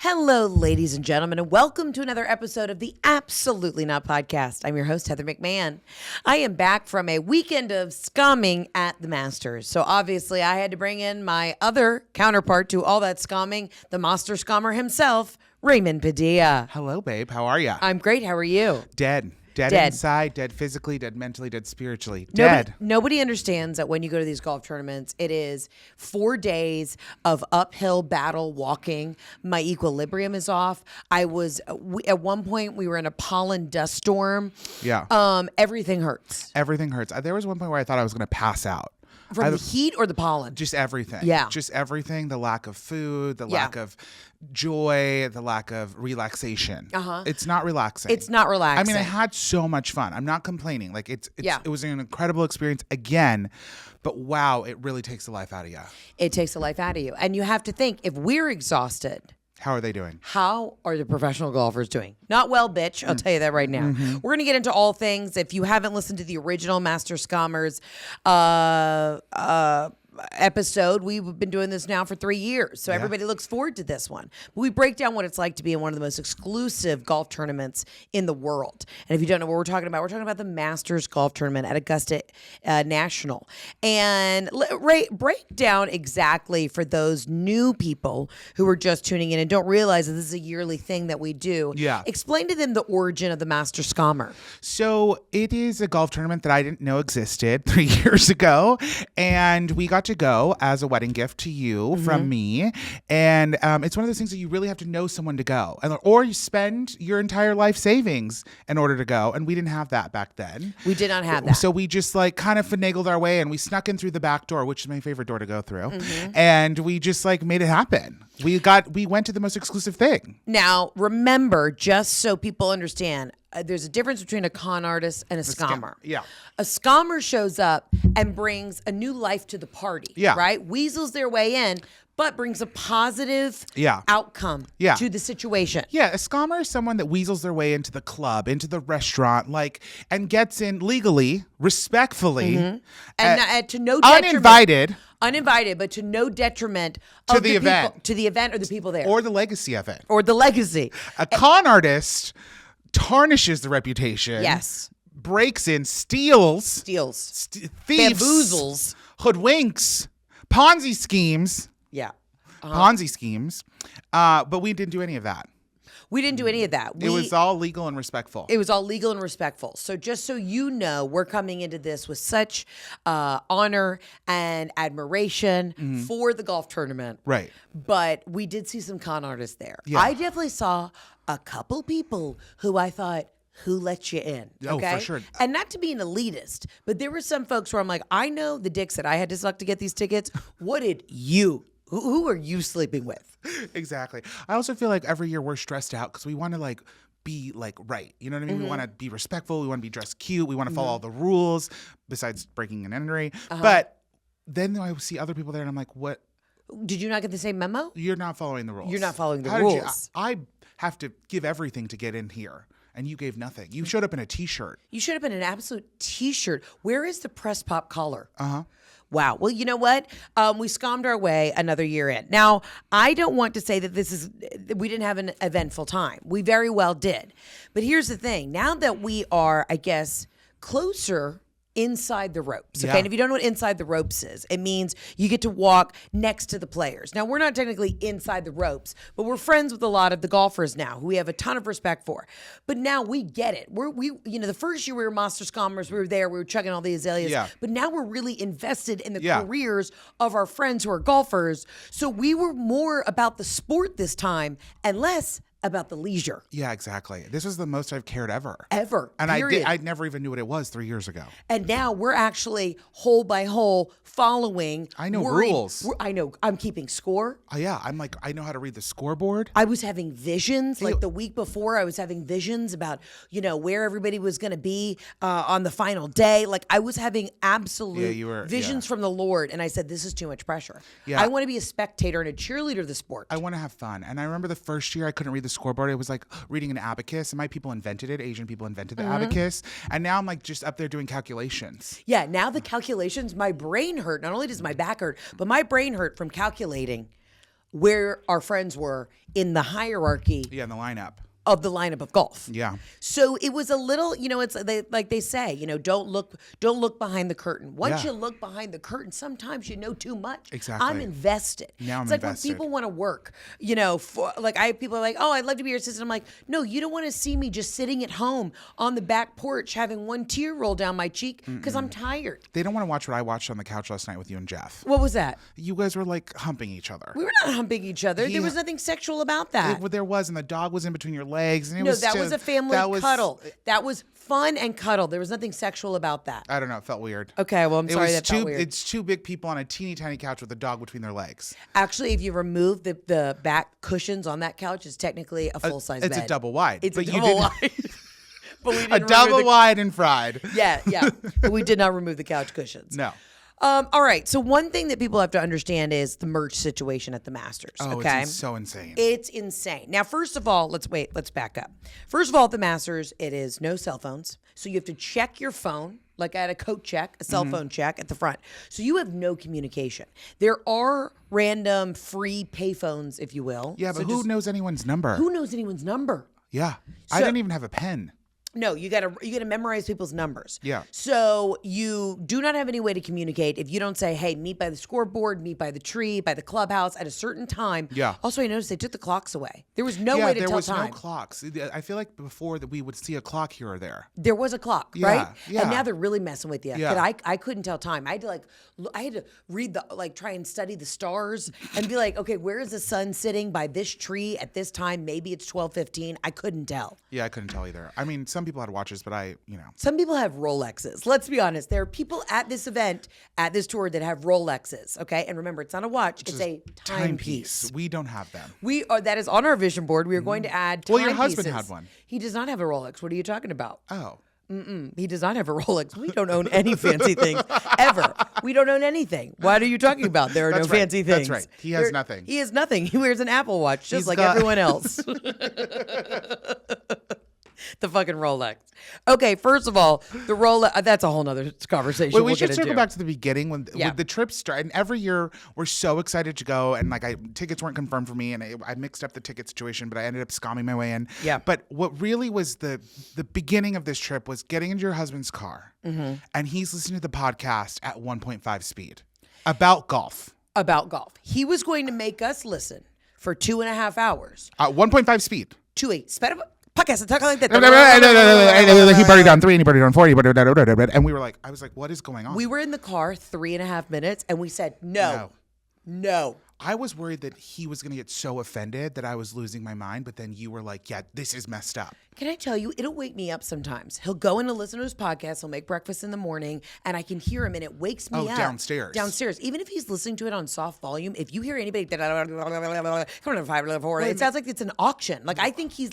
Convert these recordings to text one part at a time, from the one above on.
Hello, ladies and gentlemen, and welcome to another episode of the Absolutely Not Podcast. I'm your host, Heather McMahan. I am back from a weekend of scumming at the Masters. So obviously I had to bring in my other counterpart to all that scumming, the master scummer himself, Raymond Padilla. Hello, babe. How are you? I'm great. How are you? Dead inside, dead physically, dead mentally, dead spiritually. Dead. Nobody understands that when you go to these golf tournaments, it is 4 days of uphill battle walking. My equilibrium is off. At one point, we were in a pollen dust storm. Yeah. Everything hurts. Everything hurts. There was one point where I thought I was going to pass out. From the heat or the pollen? Just everything. Yeah. Just everything. The lack of food, the lack of joy, the lack of relaxation. It's not relaxing. It's not relaxing. I mean, I had so much fun. I'm not complaining. It was an incredible experience again, but wow, it really takes the life out of you. It takes the life out of you. And you have to think, if we're exhausted, how are they doing? How are the professional golfers doing? Not well, bitch. I'll tell you that right now. Mm-hmm. We're going to get into all things. If you haven't listened to the original Master Scummers episode, we've been doing this now for 3 years. So everybody looks forward to this one. But we break down what it's like to be in one of the most exclusive golf tournaments in the world. And if you don't know what we're talking about the Masters Golf Tournament at Augusta National. And break down exactly for those new people who are just tuning in and don't realize that this is a yearly thing that we do. Yeah. Explain to them the origin of the Master Scummer. So it is a golf tournament that I didn't know existed 3 years ago. And we got to go as a wedding gift to you from me. And it's one of those things that you really have to know someone to go. Or you spend your entire life savings in order to go. And we didn't have that back then. We did not have that. So we just kind of finagled our way and we snuck in through the back door, which is my favorite door to go through. And we just made it happen. We went to the most exclusive thing. Now, remember, just so people understand, there's a difference between a con artist and a scammer. Yeah. A scammer shows up and brings a new life to the party. Yeah. Right? Weasels their way in, but brings a positive outcome to the situation. Yeah, a scammer is someone that weasels their way into the club, into the restaurant, and gets in legally, respectfully, and to no detriment. Uninvited, but to no detriment to the event. To the event or the people there. Or the legacy of it. Or the legacy. A con artist tarnishes the reputation. Yes. Breaks in, steals. Thieves. Bamboozles. Hoodwinks. Ponzi schemes. Yeah. Ponzi schemes. But we didn't do any of that. We didn't do any of that. It was all legal and respectful. It was all legal and respectful. So just so you know, we're coming into this with such honor and admiration for the golf tournament. Right. But we did see some con artists there. Yeah. I definitely saw a couple people who I thought, who let you in? Okay? Oh, for sure. And not to be an elitist, but there were some folks where I'm like, I know the dicks that I had to suck to get these tickets. What did you? Who are you sleeping with? Exactly. I also feel like every year we're stressed out because we want to be right. You know what I mean? We want to be respectful. We want to be dressed cute. We want to follow all the rules besides breaking and entering. But then I see other people there and I'm like, what? Did you not get the same memo? You're not following the rules. You're not following the rules. I have to give everything to get in here. And you gave nothing. You showed up in a T-shirt. You showed up in an absolute T-shirt. Where is the press pop collar? Wow. Well, you know what? We scammed our way another year in. Now, I don't want to say that we didn't have an eventful time. We very well did. But here's the thing. Now that we are, I guess, closer inside the ropes. Okay. Yeah. And if you don't know what inside the ropes is, it means you get to walk next to the players. Now, we're not technically inside the ropes, but we're friends with a lot of the golfers now who we have a ton of respect for. But now we get it. The first year we were Master Scummers, we were there, we were chugging all the azaleas. Yeah. But now we're really invested in the careers of our friends who are golfers. So we were more about the sport this time and less about the leisure. Yeah, exactly. This was the most I've cared ever. And period. I never even knew what it was 3 years ago. And now we're actually hole by hole following. I know rules. I know. I'm keeping score. Yeah. I know how to read the scoreboard. I was having visions. Like the week before, I was having visions about, where everybody was going to be on the final day. Like I was having absolute visions from the Lord. And I said, this is too much pressure. Yeah. I want to be a spectator and a cheerleader of the sport. I want to have fun. And I remember the first year I couldn't read the scoreboard. It was like reading an abacus, and my people invented it. Asian people invented the abacus, and now I'm like just up there doing calculations. Yeah, now the calculations, my brain hurt. Not only does my back hurt, but my brain hurt from calculating where our friends were in the hierarchy Yeah, in the lineup. of the lineup of golf. Yeah. So it was a little, it's like they say, don't look behind the curtain. Once Yeah. you look behind the curtain, sometimes you know too much. Exactly. I'm invested. Now I'm it's like invested. when people want to work, for people are like, oh, I'd love to be your assistant. I'm like, no, you don't want to see me just sitting at home on the back porch having one tear roll down my cheek because I'm tired. They don't want to watch what I watched on the couch last night with you and Jeff. What was that? You guys were like humping each other. We were not humping each other. There was nothing sexual about that. There was, and the dog was in between your legs. And it No, was that just, was a family cuddle. That was fun and cuddle. There was nothing sexual about that. I don't know. It felt weird. Okay, well, I'm sorry that felt weird. It's two big people on a teeny tiny couch with a dog between their legs. Actually, if you remove the back cushions on that couch, it's technically a full-size bed. It's a double wide. It's a double wide. But we didn't a double remove wide and fried. Yeah. But we did not remove the couch cushions. No. All right. So one thing that people have to understand is the merch situation at the Masters. Oh, okay? it's so insane. It's insane. Now, first of all, let's back up. First of all, at the Masters, it is no cell phones. So you have to check your phone, like at a coat check, a cell phone check at the front. So you have no communication. There are random free payphones, if you will. Yeah, but So who knows anyone's number? Who knows anyone's number? Yeah. I didn't even have a pen. No, you gotta memorize people's numbers. Yeah. So you do not have any way to communicate if you don't say, hey, meet by the scoreboard, meet by the tree, by the clubhouse at a certain time. Yeah. Also, I noticed they took the clocks away. There was no way to tell time. there was no clocks. I feel like before that we would see a clock here or there. There was a clock, Yeah, right? yeah. And now they're really messing with you. Yeah. But I couldn't tell time. I had to read try and study the stars and be like, okay, where is the sun sitting by this tree at this time? Maybe it's 12:15. I couldn't tell. Yeah, I couldn't tell either. I mean, some people had watches, but Some people have Rolexes. Let's be honest. There are people at this event, at this tour, that have Rolexes. Okay, and remember, it's not a watch; it's a timepiece. We don't have them. That is on our vision board. We are going to add timepieces. Well, your husband had one. He does not have a Rolex. What are you talking about? Oh. He does not have a Rolex. We don't own any fancy things ever. We don't own anything. What are you talking about? There are no fancy things. That's right. He has nothing. He has nothing. He wears an Apple Watch just like everyone else. The fucking Rolex. Okay, first of all, the Rolex, that's a whole nother conversation. Wait, we should circle back to the beginning when the trip started. And every year we're so excited to go. And tickets weren't confirmed for me. And I mixed up the ticket situation, but I ended up scamming my way in. Yeah. But what really was the beginning of this trip was getting into your husband's car. Mm-hmm. And he's listening to the podcast at 1.5 speed about golf. He was going to make us listen for 2.5 hours. 1.5 speed. To a podcast and talk like that. He partied on 3 and he partied on 4. And we were like, I was like, what is going on? We were in the car 3.5 minutes and we said, no. I was worried that he was going to get so offended that I was losing my mind. But then you were like, yeah, this is messed up. Can I tell you, it'll wake me up sometimes. He'll go in to listen to his podcast. He'll make breakfast in the morning and I can hear him and it wakes me up. Downstairs. Even if he's listening to it on soft volume, if you hear anybody, it sounds like it's an auction. Like I think he's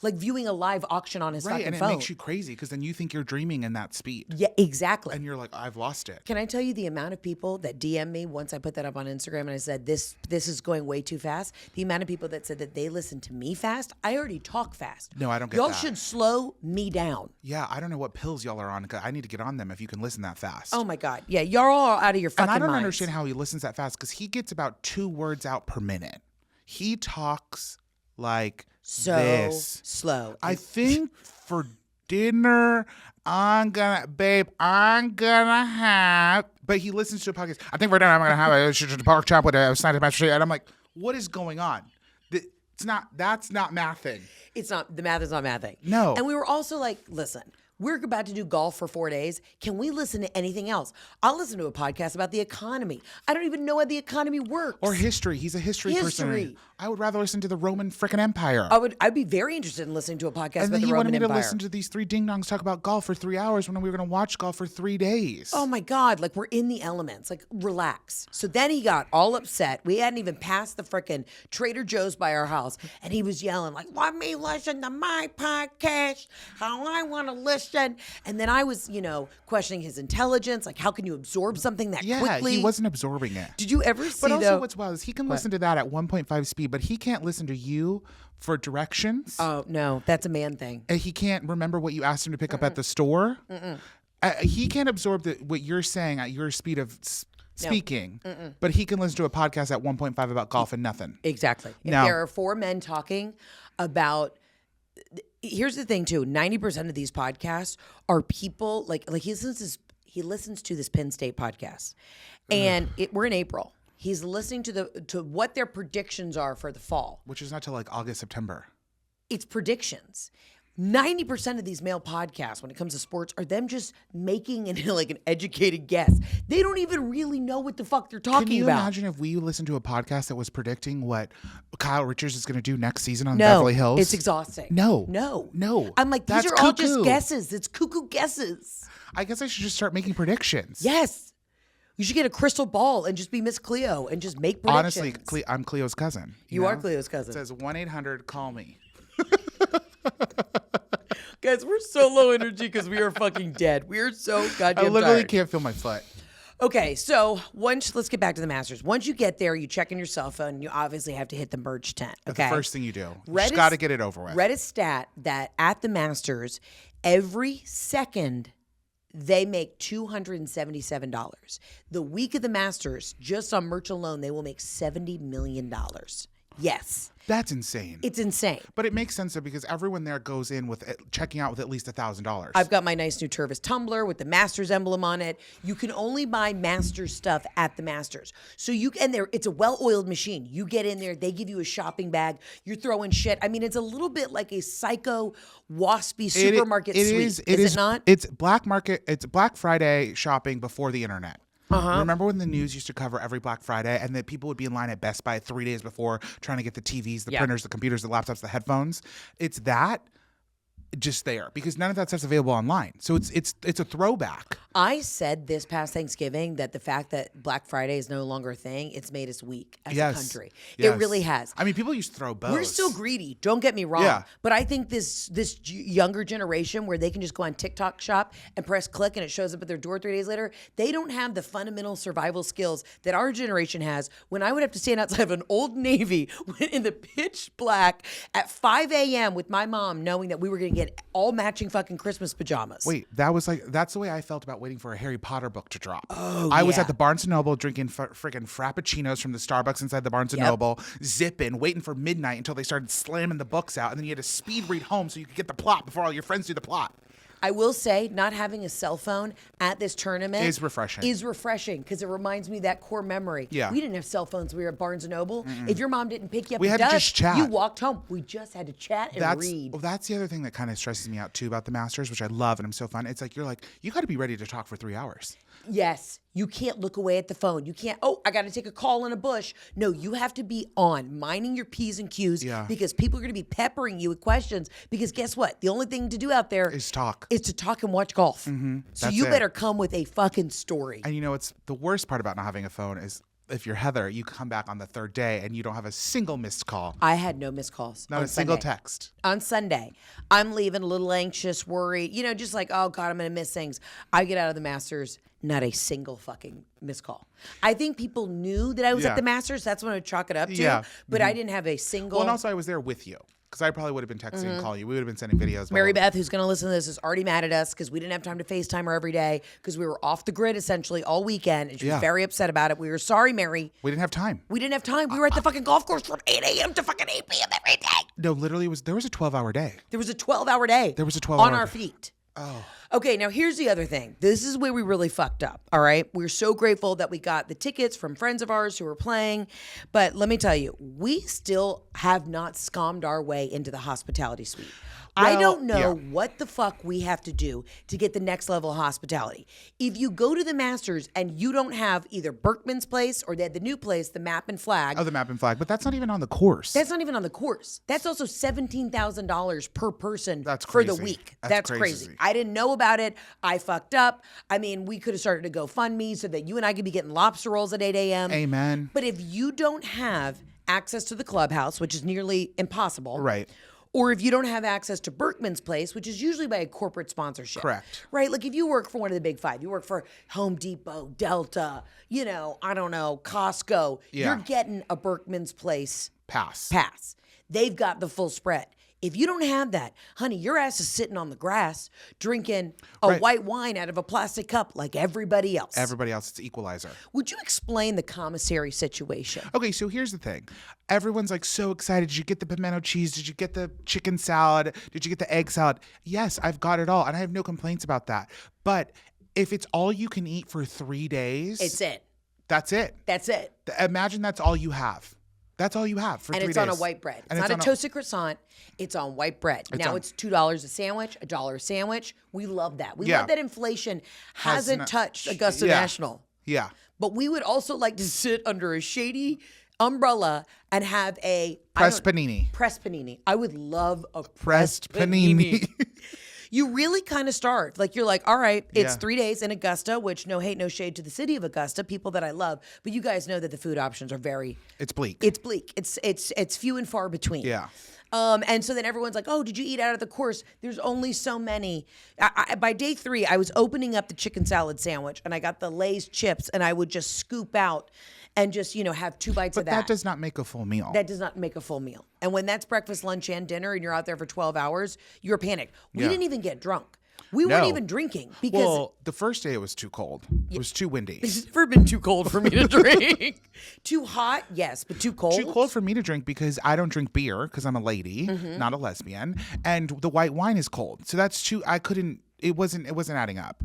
like viewing a live auction on his fucking phone. phone. It makes you crazy because then you think you're dreaming in that speed. Yeah, exactly. And you're like, I've lost it. Can I tell you the amount of people that DM me once I put that up on Instagram and I said, this is going way too fast? The amount of people that said that they listen to me fast. I already talk fast. No, I don't get Y'all that. should slow me down. Yeah, I don't know what pills y'all are on. I need to get on them if you can listen that fast. Oh my God. Yeah, you're all out of your fucking mind. And I don't minds. understand how he listens that fast because he gets about 2 words out per minute. He talks like this. Slow. I think for dinner, I'm gonna have. But he listens to a podcast. I think for dinner, I'm gonna have a pork chop with a side of mashed potato. And I'm like, what is going on? That's not mathing. It's not. The math is not mathing. No. And we were also like, listen, we're about to do golf for 4 days. Can we listen to anything else? I'll listen to a podcast about the economy. I don't even know how the economy works. Or history. He's a history person. I would rather listen to the Roman frickin' Empire. I'd be very interested in listening to a podcast about the Roman Empire. And then he wanted me to listen to these 3 ding-dongs talk about golf for 3 hours when we were going to watch golf for 3 days. Oh my God. Like we're in the elements. Like relax. So then he got all upset. We hadn't even passed the frickin' Trader Joe's by our house. And he was yelling like, let me listen to my podcast. How I want to listen. And then I was, questioning his intelligence. Like how can you absorb something that quickly? Yeah, he wasn't absorbing it. Did you ever see But also what's wild is he can listen to that at 1.5 speed, but he can't listen to you for directions. Oh, no. That's a man thing. And he can't remember what you asked him to pick up at the store. He can't absorb what you're saying at your speed of speaking, but he can listen to a podcast at 1.5 about golf and nothing. Exactly. If No. there are four men talking about, here's the thing too, 90% of these podcasts are people like he listens to this Penn State podcast, and we're in April. He's listening to what their predictions are for the fall, Which is not till like August, September. It's predictions. 90% of these male podcasts when it comes to sports are them just making an educated guess. They don't even really know what the fuck they're talking about. Can you imagine if we listened to a podcast that was predicting what Kyle Richards is going to do next season on No, Beverly Hills? it's exhausting. No. I'm like, these That's are all cuckoo. just guesses. It's cuckoo guesses. I guess I should just start making predictions. Yes. You should get a crystal ball and just be Miss Cleo and just make predictions. Honestly, I'm Cleo's cousin. You are Cleo's cousin. It says 1-800-CALL-ME. Guys, we're so low energy because we are fucking dead. We are so goddamn I literally tired. can't feel my foot. Okay, so let's get back to the Masters. Once you get there, you check in your cell phone. You obviously have to hit the merch tent. That's Okay, the first thing you do. You just got to get it over with. Read a stat that at the Masters, every second they make $277. The week of the Masters, just on merch alone, they will make $70 million. Yes. That's insane. It's insane. But it makes sense though because everyone there goes in with checking out with at least $1,000. I've got my nice new Tervis tumbler with the Masters emblem on it. You can only buy Masters stuff at the Masters. So it's a well-oiled machine. You get in there, they give you a shopping bag. You're throwing shit. I mean, it's a little bit like a psycho waspy supermarket suite. Is it not? It's Black Market. It's Black Friday shopping before the internet. Remember when the news used to cover every Black Friday and that people would be in line at Best Buy 3 days before trying to get the TVs, the printers, the computers, the laptops, the headphones? It's that just there because none of that stuff's available online. So it's a throwback. I said this past Thanksgiving that the fact that Black Friday is no longer a thing, it's made us weak as a country. Yes. It really has. I mean, people used to throw bows. We're still greedy. Don't get me wrong. Yeah. But I think this younger generation where they can just go on TikTok shop and press click and it shows up at their door 3 days later, they don't have the fundamental survival skills that our generation has. When I would have to stand outside of an Old Navy in the pitch black at 5 a.m. with my mom knowing that we were going to get all matching fucking Christmas pajamas. Wait, that's the way I felt about waiting for a Harry Potter book to drop. I was at the Barnes & Noble drinking freaking frappuccinos from the Starbucks inside the Barnes & Noble, zipping, waiting for midnight until they started slamming the books out, and then you had to speed read home so you could get the plot before all your friends do the plot. I will say, not having a cell phone at this tournament is refreshing because it reminds me of that core memory. Yeah. We didn't have cell phones. We were at Barnes & Noble. If your mom didn't pick you up We at had to dusk, just chat. you walked home. We just had to chat and read. Well, that's the other thing that kind of stresses me out too about the Masters, which I love and I'm so fun. It's like you got to be ready to talk for 3 hours. Yes. You can't look away at the phone. You can't, I got to take a call in a bush. No, you have to be on, minding your P's and Q's because people are going to be peppering you with questions because guess what? The only thing to do out there is talk. Is to talk and watch golf. Mm-hmm. So you better come with a fucking story. And you know, it's the worst part about not having a phone is if you're Heather, you come back on the third day and you don't have a single missed call. I had no missed calls. Not a single text. On Sunday, I'm leaving a little anxious, worried, just like, oh God, I'm going to miss things. I get out of the Masters, not a single fucking missed call. I think people knew that I was at the Masters. That's what I would chalk it up to. Yeah. But I didn't have a single. Well, and also I was there with you. Because I probably would have been texting and calling you. We would have been sending videos. Mary Beth, who's going to listen to this, is already mad at us because we didn't have time to FaceTime her every day because we were off the grid essentially all weekend. And she was very upset about it. We were sorry, Mary. We didn't have time. We were at the fucking golf course from 8 a.m. to fucking 8 p.m. every day. No, literally, there was a 12-hour day. There was a 12-hour day. There was a 12-hour on our feet. Oh. Okay, now here's the other thing. This is where we really fucked up, all right? We're so grateful that we got the tickets from friends of ours who were playing. But let me tell you, we still have not scammed our way into the hospitality suite. I don't know what the fuck we have to do to get the next level of hospitality. If you go to the Masters and you don't have either Berkman's place or they had the new place, the Map and Flag. Oh, the Map and Flag. But that's not even on the course. That's not even on the course. That's also $17,000 per person for the week. That's crazy. I didn't know about it. I fucked up. I mean, we could have started a GoFundMe so that you and I could be getting lobster rolls at 8 a.m. Amen. But if you don't have access to the clubhouse, which is nearly impossible. Right. Or if you don't have access to Berkman's place, which is usually by a corporate sponsorship. Correct. Right? Like if you work for one of the big five, you work for Home Depot, Delta, I don't know, Costco, you're getting a Berkman's place pass. They've got the full spread. If you don't have that, honey, your ass is sitting on the grass drinking a white wine out of a plastic cup like everybody else. Everybody else, it's equalizer. Would you explain the commissary situation? Okay, so here's the thing. Everyone's like so excited. Did you get the pimento cheese? Did you get the chicken salad? Did you get the egg salad? Yes, I've got it all. And I have no complaints about that. But if it's all you can eat for 3 days. It's it. That's it. That's it. Imagine that's all you have. That's all you have for 3 days. And it's on a white bread. It's not a toasted croissant. It's on white bread. Now it's $2 a sandwich, $1 a sandwich. We love that. We love that inflation hasn't touched Augusta National. Yeah. But we would also like to sit under a shady umbrella and have a pressed panini. Pressed panini. I would love a pressed panini. You really kind of starve. Like you're like, all right, it's 3 days in Augusta, which no hate, no shade to the city of Augusta, people that I love. But you guys know that the food options are It's bleak. It's bleak. It's few and far between. Yeah. And so then everyone's like, oh, did you eat out of the course? There's only so many. By day 3, I was opening up the chicken salad sandwich and I got the Lay's chips and I would just scoop out and just, have 2 bites of that. But that does not make a full meal. That does not make a full meal. And when that's breakfast, lunch, and dinner and you're out there for 12 hours, you're panicked. We didn't even get drunk. We weren't even drinking because... Well, the first day it was too cold. It was too windy. It's never been too cold for me to drink. Too hot, yes, but too cold? Too cold for me to drink because I don't drink beer because I'm a lady, not a lesbian. And the white wine is cold. So that's too... It wasn't adding up.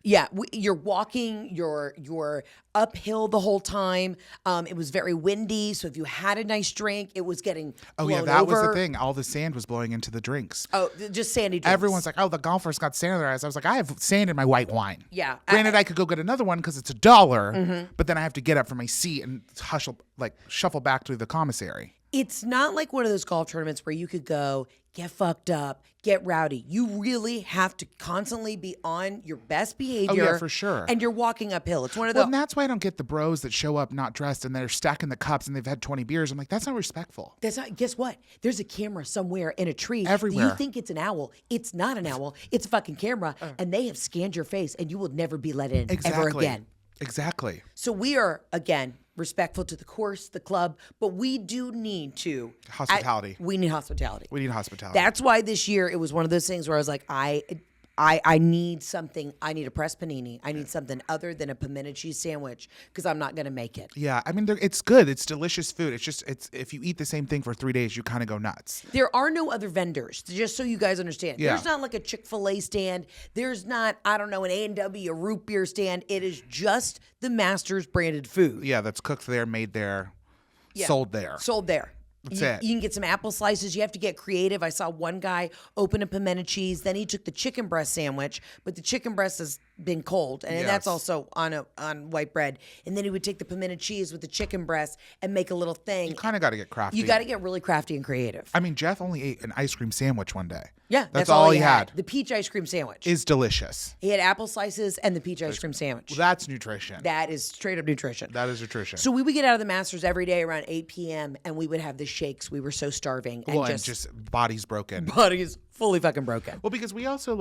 Yeah, you're walking, you're uphill the whole time. It was very windy, so if you had a nice drink, it was getting blown that over. was the thing. All the sand was blowing into the drinks. Oh, just sandy drinks. Everyone's like, oh, the golfers got sand in their eyes. I was like, I have sand in my white wine. Yeah. Granted, I could go get another one because it's $1, but then I have to get up from my seat and shuffle back to the commissary. It's not like one of those golf tournaments where you could go, get fucked up, get rowdy. You really have to constantly be on your best behavior. Oh, yeah, for sure. And you're walking uphill. It's one of and that's why I don't get the bros that show up not dressed and they're stacking the cups and they've had 20 beers. I'm like, that's not respectful. That's not, guess what? There's a camera somewhere in a tree. Everywhere. You think it's an owl. It's not an owl. It's a fucking camera. And they have scanned your face and you will never be let in ever again. Exactly. So we are, again, respectful to the course, the club, but we do need to... Hospitality. We need hospitality. We need hospitality. That's why this year it was one of those things where I was like, I need something. I need a pressed panini. I need something other than a pimento cheese sandwich because I'm not going to make it. Yeah, I mean, it's good. It's delicious food. It's if you eat the same thing for 3 days, you kind of go nuts. There are no other vendors, just so you guys understand. Yeah. There's not like a Chick-fil-A stand. There's not, I don't know, an A&W, a root beer stand. It is just the Masters branded food. Yeah, that's cooked there, made there, sold there. Sold there. That's it. You can get some apple slices. You have to get creative. I saw one guy open a pimento cheese. Then he took the chicken breast sandwich, but the chicken breast has been cold, and that's also on white bread. And then he would take the pimento cheese with the chicken breast and make a little thing. You kind of got to get crafty. You got to get really crafty and creative. I mean, Jeff only ate an ice cream sandwich one day. Yeah, that's all he had. The peach ice cream sandwich is delicious. He had apple slices and the peach ice cream sandwich. Well, that's nutrition. That is straight up nutrition. That is nutrition. So we would get out of the Masters every day around 8 p.m. and we would have the shakes. We were so starving. And just bodies broken. Bodies fully fucking broken. Well, because we also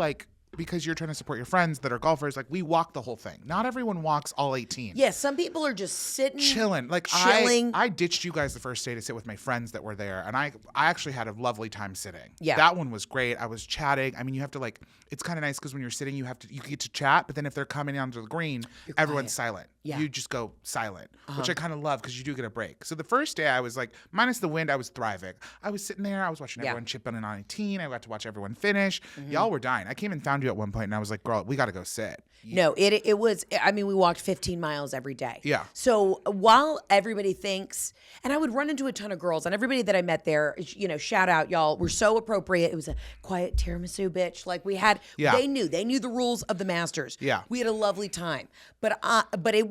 because you're trying to support your friends that are golfers, we walk the whole thing. Not everyone walks all 18. Yeah, some people are just sitting. Chilling. I ditched you guys the first day to sit with my friends that were there, and I actually had a lovely time sitting. Yeah. That one was great. I was chatting. I mean, you have to it's kind of nice because when you're sitting, you get to chat, but then if they're coming onto the green, everyone's silent. Yeah. You just go silent, which I kind of love because you do get a break. So the first day I was minus the wind, I was thriving. I was sitting there. I was watching everyone chip in on 18. I got to watch everyone finish. Y'all were dying. I came and found you at one point, and I was like, girl, we got to go sit. No, it was, I mean, we walked 15 miles every day. Yeah. So while everybody thinks, and I would run into a ton of girls, and everybody that I met there, shout out, y'all, were so appropriate. It was a quiet tiramisu, bitch. They knew the rules of the Masters. Yeah. We had a lovely time. But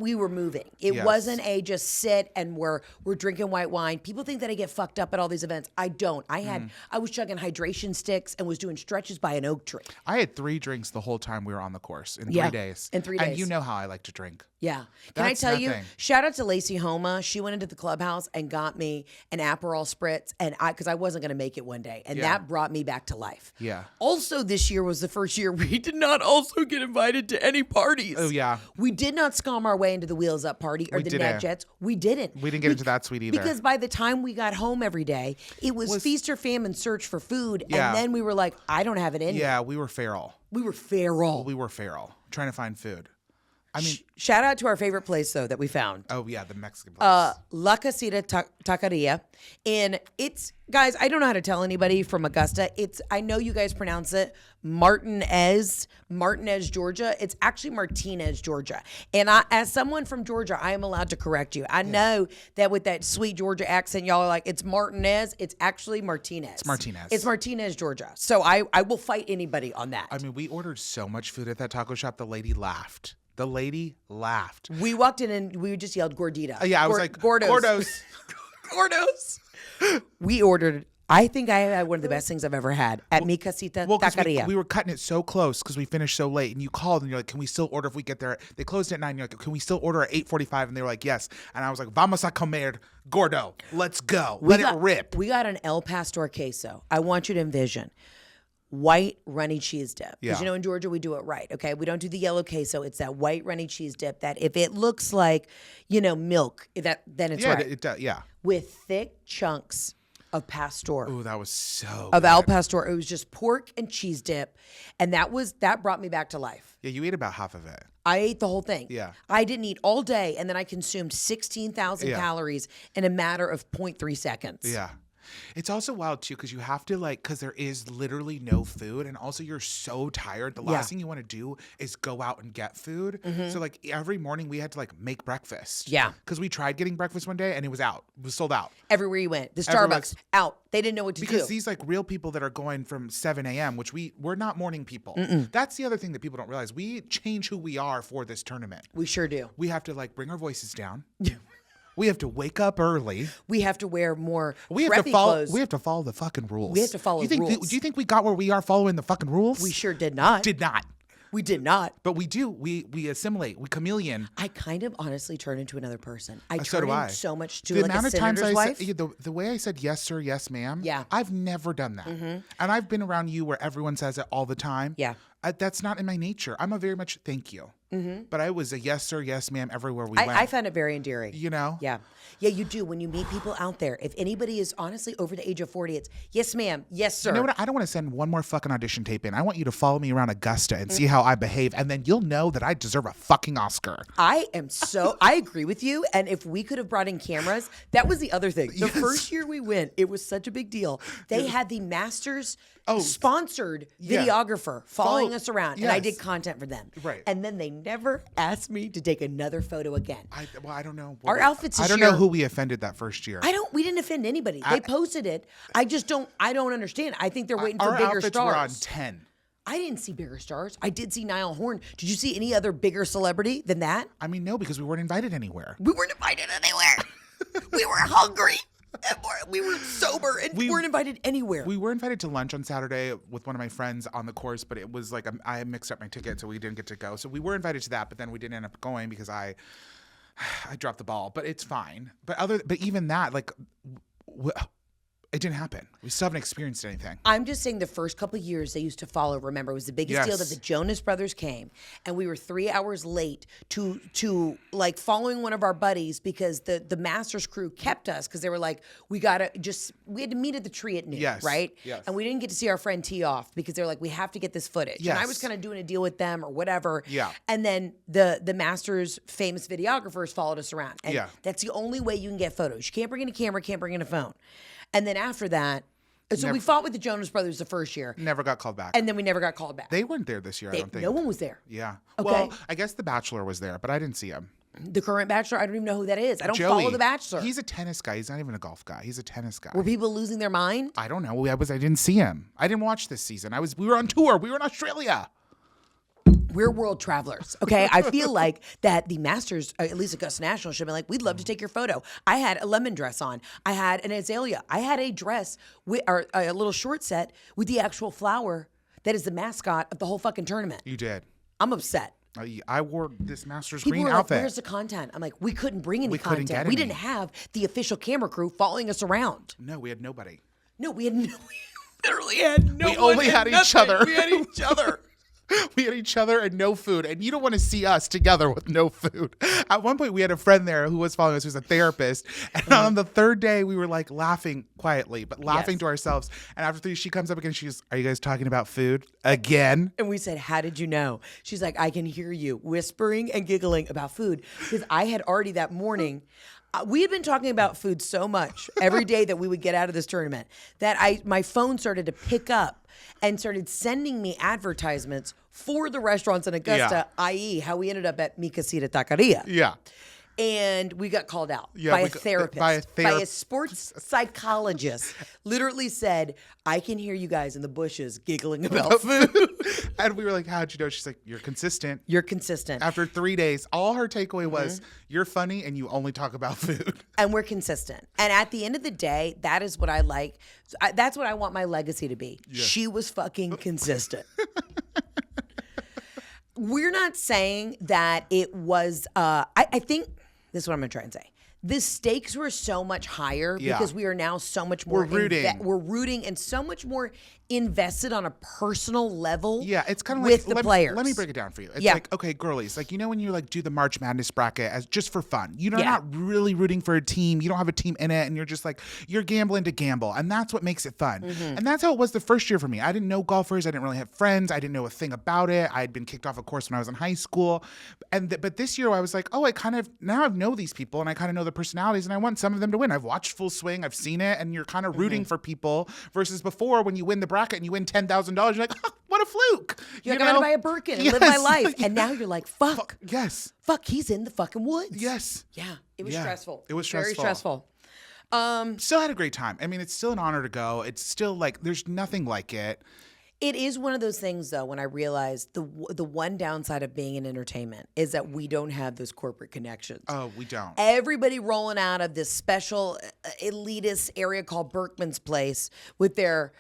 we were moving. It wasn't a just sit and we're drinking white wine. People think that I get fucked up at all these events. I don't. I was chugging hydration sticks and was doing stretches by an oak tree. I had 3 drinks the whole time we were on the course in 3 days. In 3 days. And you know how I like to drink. Yeah. Can I That's tell you, nothing. shout out to Lacey Homa. She went into the clubhouse and got me an Aperol Spritz, and because I wasn't going to make it one day. And that brought me back to life. Yeah. Also, this year was the first year we did not also get invited to any parties. Oh, yeah. We did not scum our way into the Wheels Up party or We the didn't. Net Jets. We didn't. We didn't get into that suite either. Because by the time we got home every day, it was feast or famine search for food. Yeah. And then we were like, I don't have it in me. Yeah, we were feral. We were feral. We were feral, trying to find food. I mean, Shout out to our favorite place, though, that we found. oh yeah, the Mexican place. La Casita Taqueria. And it's, guys, I don't know how to tell anybody from Augusta. I know you guys pronounce it Martinez, Georgia. It's actually Martinez, Georgia. And as someone from Georgia, I am allowed to correct you. I know that with that sweet Georgia accent, y'all are like, it's Martinez. It's actually Martinez. It's Martinez. It's Martinez, Georgia. So I will fight anybody on that. I mean, we ordered so much food at that taco shop. The lady laughed. The lady laughed. We walked in and we just yelled Gordita. Yeah, I was like, Gordos. Gordos. Gordos. We ordered, I think I had one of the best things I've ever had at Mi Casita 'Cause Taqueria. we were cutting it so close because we finished so late. And you called and you're like, can we still order if we get there? They closed at 9. You're like, can we still order at 8:45? And they were like, yes. And I was like, vamos a comer gordo. Let's go. Let it rip. We got an El Pastor queso. I want you to envision white runny cheese dip. Because Yeah. in Georgia we do it right, okay? We don't do the yellow queso. It's that white runny cheese dip that if it looks like, milk, then it's Yeah, right. it does. Yeah. With thick chunks of pastor. Oh, that was so Of good. Al Pastor. It was just pork and cheese dip. And that brought me back to life. Yeah, you ate about half of it. I ate the whole thing. Yeah. I didn't eat all day, and then I consumed 16,000 calories in a matter of 0.3 seconds. Yeah. It's also wild too because you have to because there is literally no food, and also you're so tired. The last thing you want to do is go out and get food. So every morning we had to make breakfast. Yeah. Because we tried getting breakfast one day and it was out. It was sold out. Everywhere you went. The Everywhere. Starbucks, out. They didn't know what to Because do. these real people that are going from 7 a.m., which we're not morning people. That's the other thing that people don't realize. We change who we are for this tournament. We sure do. We have to bring our voices down. We have to wake up early. We have to wear more We have preppy to follow. clothes. We have to follow the fucking rules. We have to follow rules. Do you think we got where we are following the fucking rules? We sure did not. Did not. We did not. But we do. We assimilate. We chameleon. I kind of honestly turn into another person. I So turn do I. in so much to The a amount of times senator's wife. the way I said yes sir, yes ma'am. Yeah. I've never done that. And I've been around you where everyone says it all the time. Yeah. That's not in my nature. I'm a very much thank you. But I was a yes sir, yes ma'am everywhere we went. I found it very endearing. Yeah. Yeah, you do. When you meet people out there, if anybody is honestly over the age of 40, it's yes, ma'am, yes, sir. You know what? I don't want to send one more fucking audition tape in. I want you to follow me around Augusta and see how I behave, and then you'll know that I deserve a fucking Oscar. I agree with you. And if we could have brought in cameras, that was the other thing. The first year we went, it was such a big deal. They had the Masters sponsored videographer following us around, and I did content for them. Right. And then they never asked me to take another photo again. I don't know. Our outfits this I don't year- know who we offended that first year. We didn't offend anybody. They posted it. I don't understand. I think they're waiting for Our bigger outfits stars. were on 10. I didn't see bigger stars. I did see Niall Horn. Did you see any other bigger celebrity than that? I mean, no, because we weren't invited anywhere. We weren't invited anywhere. We were hungry. And we were sober and we weren't invited anywhere. We were invited to lunch on Saturday with one of my friends on the course, but it was I had mixed up my ticket, so we didn't get to go. So we were invited to that, but then we didn't end up going because I dropped the ball. But it's fine. But even that, it didn't happen. We still haven't experienced anything. I'm just saying the first couple of years they used to follow, remember, it was the biggest deal that the Jonas Brothers came. And we were 3 hours late to following one of our buddies because the Masters crew kept us because they were like, we had to meet at the tree at noon, right? Yes. And we didn't get to see our friend tee off because they're like, we have to get this footage. Yes. And I was kind of doing a deal with them or whatever. Yeah. And then the Masters famous videographers followed us around. And that's the only way you can get photos. You can't bring in a camera, can't bring in a phone. And then after that, we fought with the Jonas Brothers the first year. Never got called back. And then we never got called back. They weren't there this year, I don't think. No one was there. Yeah. Okay. Well, I guess The Bachelor was there, but I didn't see him. The current Bachelor, I don't even know who that is. I don't Joey. follow The Bachelor. He's a tennis guy. He's not even a golf guy. He's a tennis guy. Were people losing their mind? I don't know. I didn't see him. I didn't watch this season. We were on tour. We were in Australia. We're world travelers, okay? I feel like that the Masters, at least Augusta National, should be like, we'd love to take your photo. I had a lemon dress on. I had an azalea. I had a dress, or a little short set with the actual flower that is the mascot of the whole fucking tournament. You did. I'm upset. I wore this Master's People Green were outfit. like, where's the content? I'm like, we couldn't bring any We couldn't content. get We any. didn't have the official camera crew following us around. No, we had nobody. No, we literally had no We one only and had each nothing. other. We had each other. We had each other and no food. And you don't want to see us together with no food. At one point, we had a friend there who was following us, who's a therapist. And on the third day, we were like laughing quietly, but laughing to ourselves. And after 3, she comes up again. She's, are you guys talking about food again? And we said, how did you know? She's like, I can hear you whispering and giggling about food. Because I had already that morning, we had been talking about food so much every day that we would get out of this tournament that my phone started to pick up and started sending me advertisements for the restaurants in Augusta, i.e. how we ended up at Mi Casita Taqueria. Yeah. And we got called out by a therapist, by a sports psychologist. Literally said, I can hear you guys in the bushes giggling about food. And we were like, how'd you know? She's like, you're consistent. You're consistent. After 3 days, all her takeaway was, you're funny and you only talk about food. And we're consistent. And at the end of the day, that is what I like. That's what I want my legacy to be. Yeah. She was fucking consistent. We're not saying that it was, I think, this is what I'm going to try and say. The stakes were so much higher because we are now so much more. We're rooting. We're rooting and so much more invested on a personal level. Yeah, it's kind of with like the players. Let me break it down for you. It's like, okay, girlies, like, you know when you like do the March Madness bracket as just for fun. You're not really rooting for a team. You don't have a team in it, and you're just like, you're gambling to gamble, and that's what makes it fun. And that's how it was the first year for me. I didn't know golfers. I didn't really have friends. I didn't know a thing about it. I had been kicked off a course when I was in high school, but this year I was like, oh, now I know these people, and I kind of know the personalities, and I want some of them to win. I've watched Full Swing. I've seen it, and you're kind of rooting for people versus before when you win the bracket and you win $10,000. You're like, oh, what a fluke. You're like, I'm going to buy a Birkin and live my life. And now you're like, fuck. Yes. Fuck, he's in the fucking woods. Yes. Yeah. It was stressful. It was Very stressful. Still had a great time. I mean, it's still an honor to go. It's still like, there's nothing like it. It is one of those things, though, when I realized the one downside of being in entertainment is that we don't have those corporate connections. Oh, we don't. Everybody rolling out of this special elitist area called Berkman's Place with their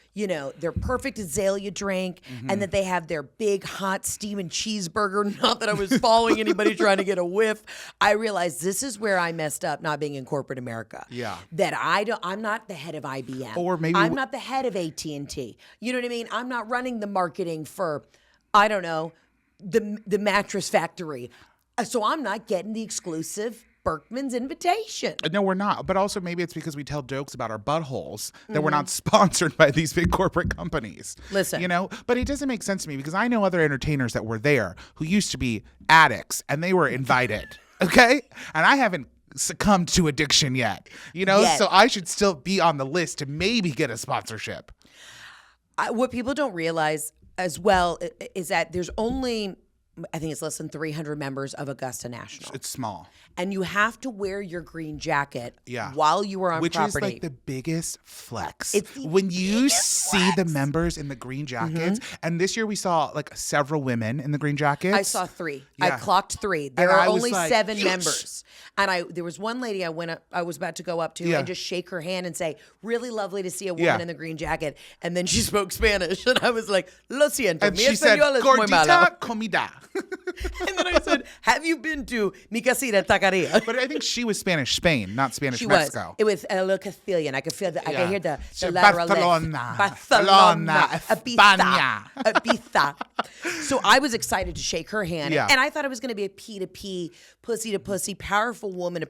perfect azalea drink, and that they have their big hot steaming cheeseburger. Not that I was following anybody trying to get a whiff. I realized this is where I messed up not being in corporate America. Yeah. That I'm not the head of IBM. Or maybe I'm not the head of AT&T. You know what I mean? I'm not running the marketing for, I don't know, the mattress factory. So I'm not getting the exclusive Berkman's invitation. No, we're not. But also maybe it's because we tell jokes about our buttholes that we're not sponsored by these big corporate companies. Listen. But it doesn't make sense to me because I know other entertainers that were there who used to be addicts and they were invited. Okay? And I haven't succumbed to addiction yet. So I should still be on the list to maybe get a sponsorship. What people don't realize as well is that there's only, I think it's less than 300 members of Augusta National. It's small. And you have to wear your green jacket Yeah. while you are on Which property. is like the biggest flex. It's the when you biggest see flex. the members in the green jackets, and this year we saw like several women in the green jackets. I saw 3. Yeah. I clocked 3. There And are I was only like, 7 yes. members. And there was one lady I was about to go up to and just shake her hand and say, really lovely to see a woman in the green jacket. And then she spoke Spanish. And I was like, lo siento, And mi she said, español es muy malo. gordita comida. And then I said, have you been to Mi Casita Taqueria? But I think she was Spanish Spain, not Spanish She Mexico. was. It was a little Castilian. I could feel I could hear the So lateral lift. Barcelona, Ibiza. España. Ibiza. So I was excited to shake her hand. Yeah. And I thought it was going to be a P2P, pussy to pussy, powerful woman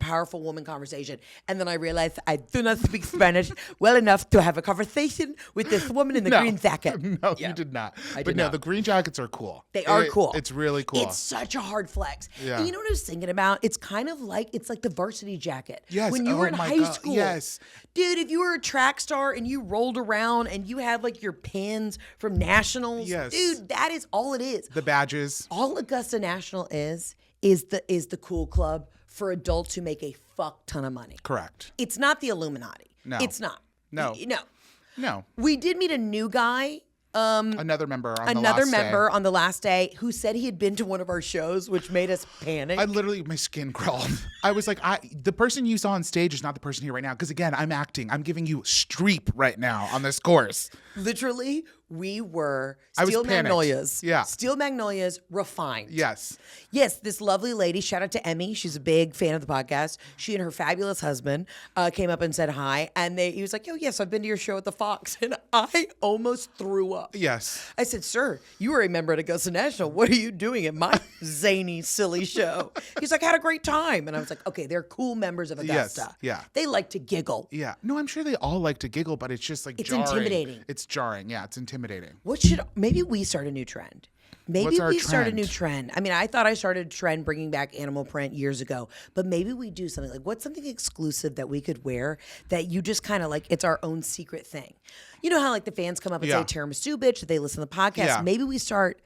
conversation. And then I realized I do not speak Spanish well enough to have a conversation with this woman in the green jacket. No, you did not. I But did no, not. the green jackets are cool. They are cool. It's really cool. It's such a hard flex. Yeah. And you know what I was thinking about? It's kind of like, it's like the varsity jacket. Yes. When you were in my high God. school. Yes. Dude, if you were a track star and you rolled around and you had like your pins from nationals. Yes. Dude, that is all it is. The badges. All Augusta National is the cool club for adults who make a fuck ton of money. Correct. It's not the Illuminati. No. It's not. No. No. We did meet a new guy. Another member on On the last day who said he had been to one of our shows, which made us panic. My skin crawled. I was like, the person you saw on stage is not the person here right now. Because again, I'm acting. I'm giving you Streep right now on this course. Literally, we were I was Steel panicked. Magnolias. Yeah. Steel Magnolias refined. Yes. Yes, this lovely lady, shout out to Emmy. She's a big fan of the podcast. She and her fabulous husband came up and said hi. And he was like, oh, yes, I've been to your show at the Fox. And I almost threw up. Yes. I said, sir, you were a member at Augusta National. What are you doing at my zany, silly show? He's like, I had a great time. And I was like, okay, they're cool members of Augusta. Yes. Yeah. They like to giggle. Yeah. No, I'm sure they all like to giggle, but it's just like It's jarring. intimidating. It's jarring. Yeah, it's intimidating. Maybe we start a new trend. Maybe What's our we start a trend? new trend. I mean, I thought I started a trend bringing back animal print years ago, but maybe we do something like, what's something exclusive that we could wear that you just kind of like, it's our own secret thing. You know how like the fans come up and say tiramisu bitch, that they listen to the podcast. Yeah. Maybe we start,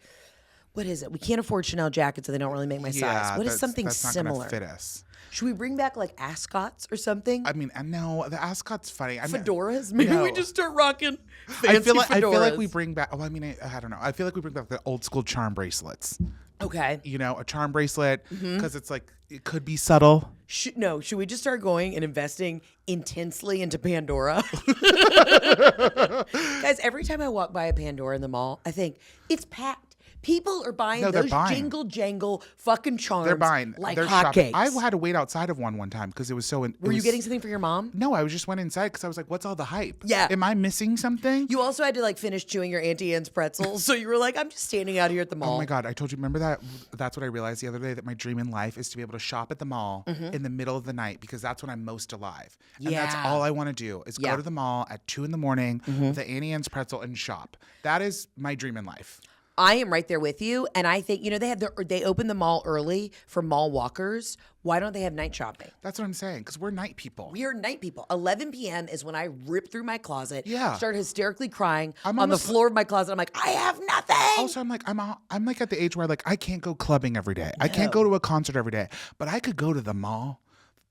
what is it? We can't afford Chanel jackets, so they don't really make my size. What is something that's similar? not gonna fit us. Should we bring back like ascots or something? I mean, no, the ascot's funny. I mean, Fedoras? Maybe we just start rocking fancy I feel like fedoras. we bring back. Oh, I mean, I don't know. I feel like we bring back the old school charm bracelets. Okay. You know, a charm bracelet because it's like it could be subtle. Should we just start going and investing intensely into Pandora? Guys, every time I walk by a Pandora in the mall, I think it's packed. People are buying those jingle jangle fucking charms. They're buying like they're hotcakes. shopping. I had to wait outside of one time because it was so. Were you getting something for your mom? No, I just went inside because I was like, "What's all the hype? Yeah. Am I missing something?" You also had to like finish chewing your Auntie Anne's pretzels, so you were like, "I'm just standing out here at the mall." Oh my God, I told you, remember that? That's what I realized the other day, that my dream in life is to be able to shop at the mall in the middle of the night because that's when I'm most alive. And that's Yeah. all I want to do is go to the mall at 2 a.m. with the Auntie Anne's pretzel and shop. That is my dream in life. I am right there with you, and I think they open the mall early for mall walkers. Why don't they have night shopping? That's what I'm saying, because we're night people. We are night people. 11 p.m. is when I rip through my closet, Yeah. start hysterically crying I'm on the almost- floor of my closet. I'm like, I have nothing. Also, I'm like at the age where I can't go clubbing every day. I can't go to a concert every day, but I could go to the mall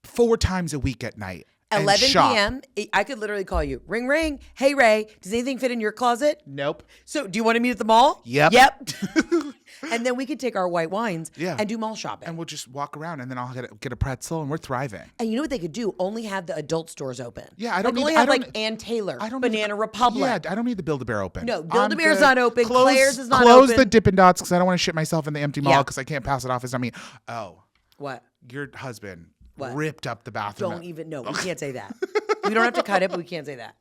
4 times a week at night. and 11 shop. p.m. I could literally call you. Ring, ring. Hey, Ray, does anything fit in your closet? Nope. So do you want to meet at the mall? Yep. Yep. And then we could take our white wines and do mall shopping. And we'll just walk around, and then I'll get a pretzel, and we're thriving. And you know what they could do? Only have the adult stores open. Yeah, I don't need. only I have don't, like Ann Taylor, I don't need Banana the- Republic. Yeah, I don't need the Build-A-Bear open. No, I'm Build-A-Bear's good. not open. Claire's is not Close open. the Dippin' Dots because I don't want to shit myself in the empty mall Yeah. because I can't pass it off as I mean. Oh, What? your husband What? ripped up the bathroom. Don't even know. We can't say that. We don't have to cut it, but we can't say that.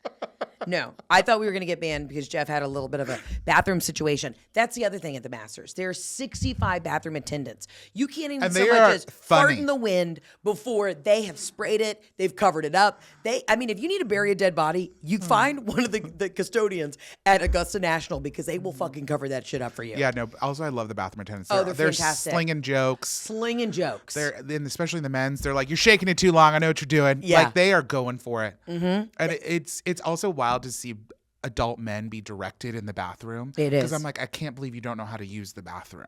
No, I thought we were going to get banned because Jeff had a little bit of a bathroom situation. That's the other thing at the Masters. There are 65 bathroom attendants. You can't even And so they much are as fart funny. in the wind before they have sprayed it. They've covered it up. If you need to bury a dead body, you find one of the custodians at Augusta National because they will fucking cover that shit up for you. Yeah, no. Also, I love the bathroom attendants. Oh, they're they're fantastic. slinging jokes. Slinging jokes. And especially the men's, they're like, "You're shaking it too long. I know what you're doing." Yeah. Like they are going for it. Mm-hmm. And it's also wild to see adult men be directed in the bathroom. It is. Because I'm like, I can't believe you don't know how to use the bathroom.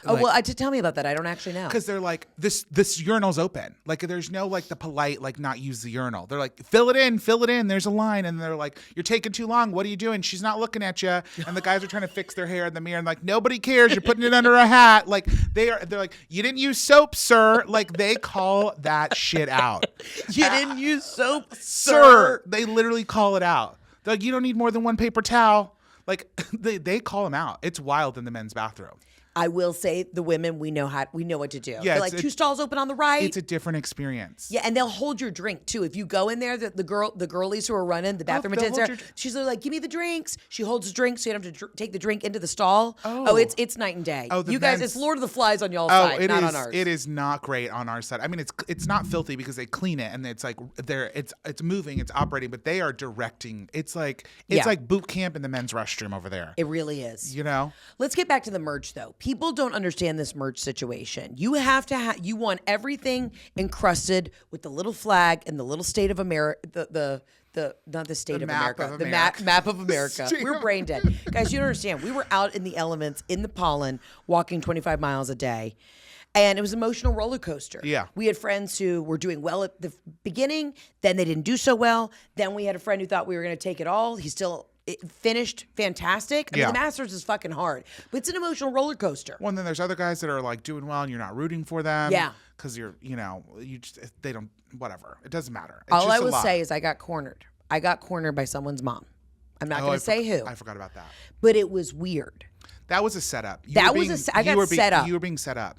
Tell me about that. I don't actually know. Because they're like, this urinal's open. Like there's no like the polite like not use the urinal. They're like, fill it in. There's a line, and they're like, you're taking too long. What are you doing? She's not looking at you. And the guys are trying to fix their hair in the mirror, and like nobody cares. You're putting it under a hat. Like they're like, you didn't use soap, sir. Like they call that shit out. You didn't use soap, Sir. They literally call it out. They're like, you don't need more than one paper towel. Like they call them out. It's wild in the men's bathroom. I will say the women, we know what to do. Yeah, They're like 2 stalls open on the right. It's a different experience. Yeah, and they'll hold your drink too. If you go in there, the girlies who are running the bathroom they'll attendants, hold there, she's like, "Give me the drinks." She holds the drink, so you don't have to take the drink into the stall. Oh. It's night and day. Oh, the you guys, men's- it's Lord of the Flies on y'all's Oh, side, it not is. on ours. It is not great on our side. I mean, it's not filthy because they clean it and it's like it's moving, it's operating, but they are directing. It's like boot camp in the men's restroom over there. It really is. You know. Let's get back to the merch though. People don't understand this merch situation. You have to you want everything encrusted with the little flag and the little state of America, not the state of map America, of the America. map of America. We're brain dead. Guys, you don't understand. We were out in the elements, in the pollen, walking 25 miles a day. And it was an emotional roller coaster. Yeah. We had friends who were doing well at the beginning, then they didn't do so well. Then we had a friend who thought we were going to take it all. He still finished fantastic. I mean, Yeah. the Masters is fucking hard, but it's an emotional roller coaster. Well, and then there's other guys that are like doing well and you're not rooting for them. Yeah. Because they don't, whatever. It doesn't matter. It's All just I a will lot. say is I got cornered. I got cornered by someone's mom. I'm not going to say who. I forgot about that. But it was weird. That was a setup. I got set up. You were being set up.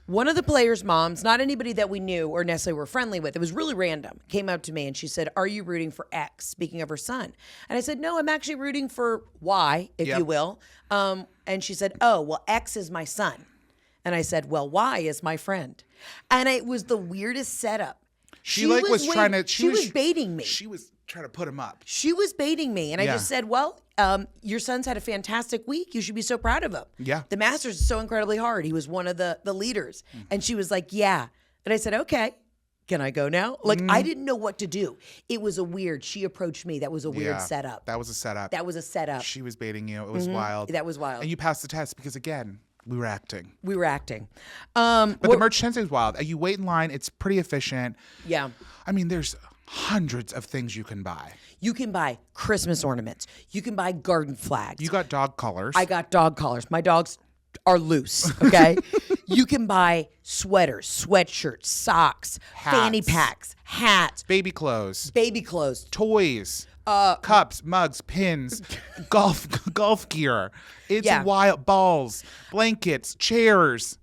One of the players' moms, not anybody that we knew or necessarily were friendly with, it was really random, came up to me and she said, "Are you rooting for X?" Speaking of her son. And I said, "No, I'm actually rooting for Y, if you will." And she said, "Oh, well, X is my son." And I said, "Well, Y is my friend." And it was the weirdest setup. She was baiting me. She was trying to put him up. She was baiting me. And I just said, "Well, your son's had a fantastic week. You should be so proud of him." Yeah. The Masters is so incredibly hard. He was one of the leaders. And she was like, "Yeah." And I said, "Okay. Can I go now?" Like, I didn't know what to do. It was she approached me. That was a weird setup. That was a setup. That was a setup. She was baiting you. It was wild. That was wild. And you passed the test because, again, we were acting. But the merch tent is wild. You wait in line. It's pretty efficient. Yeah. I mean, there's hundreds of things you can buy. You can buy Christmas ornaments. You can buy garden flags. You got dog collars. I got dog collars. My dogs are loose, okay? You can buy sweaters, sweatshirts, socks, fanny packs, hats. Baby clothes. Toys. Cups, mugs, pins, golf gear. It's wild. Balls, blankets, chairs.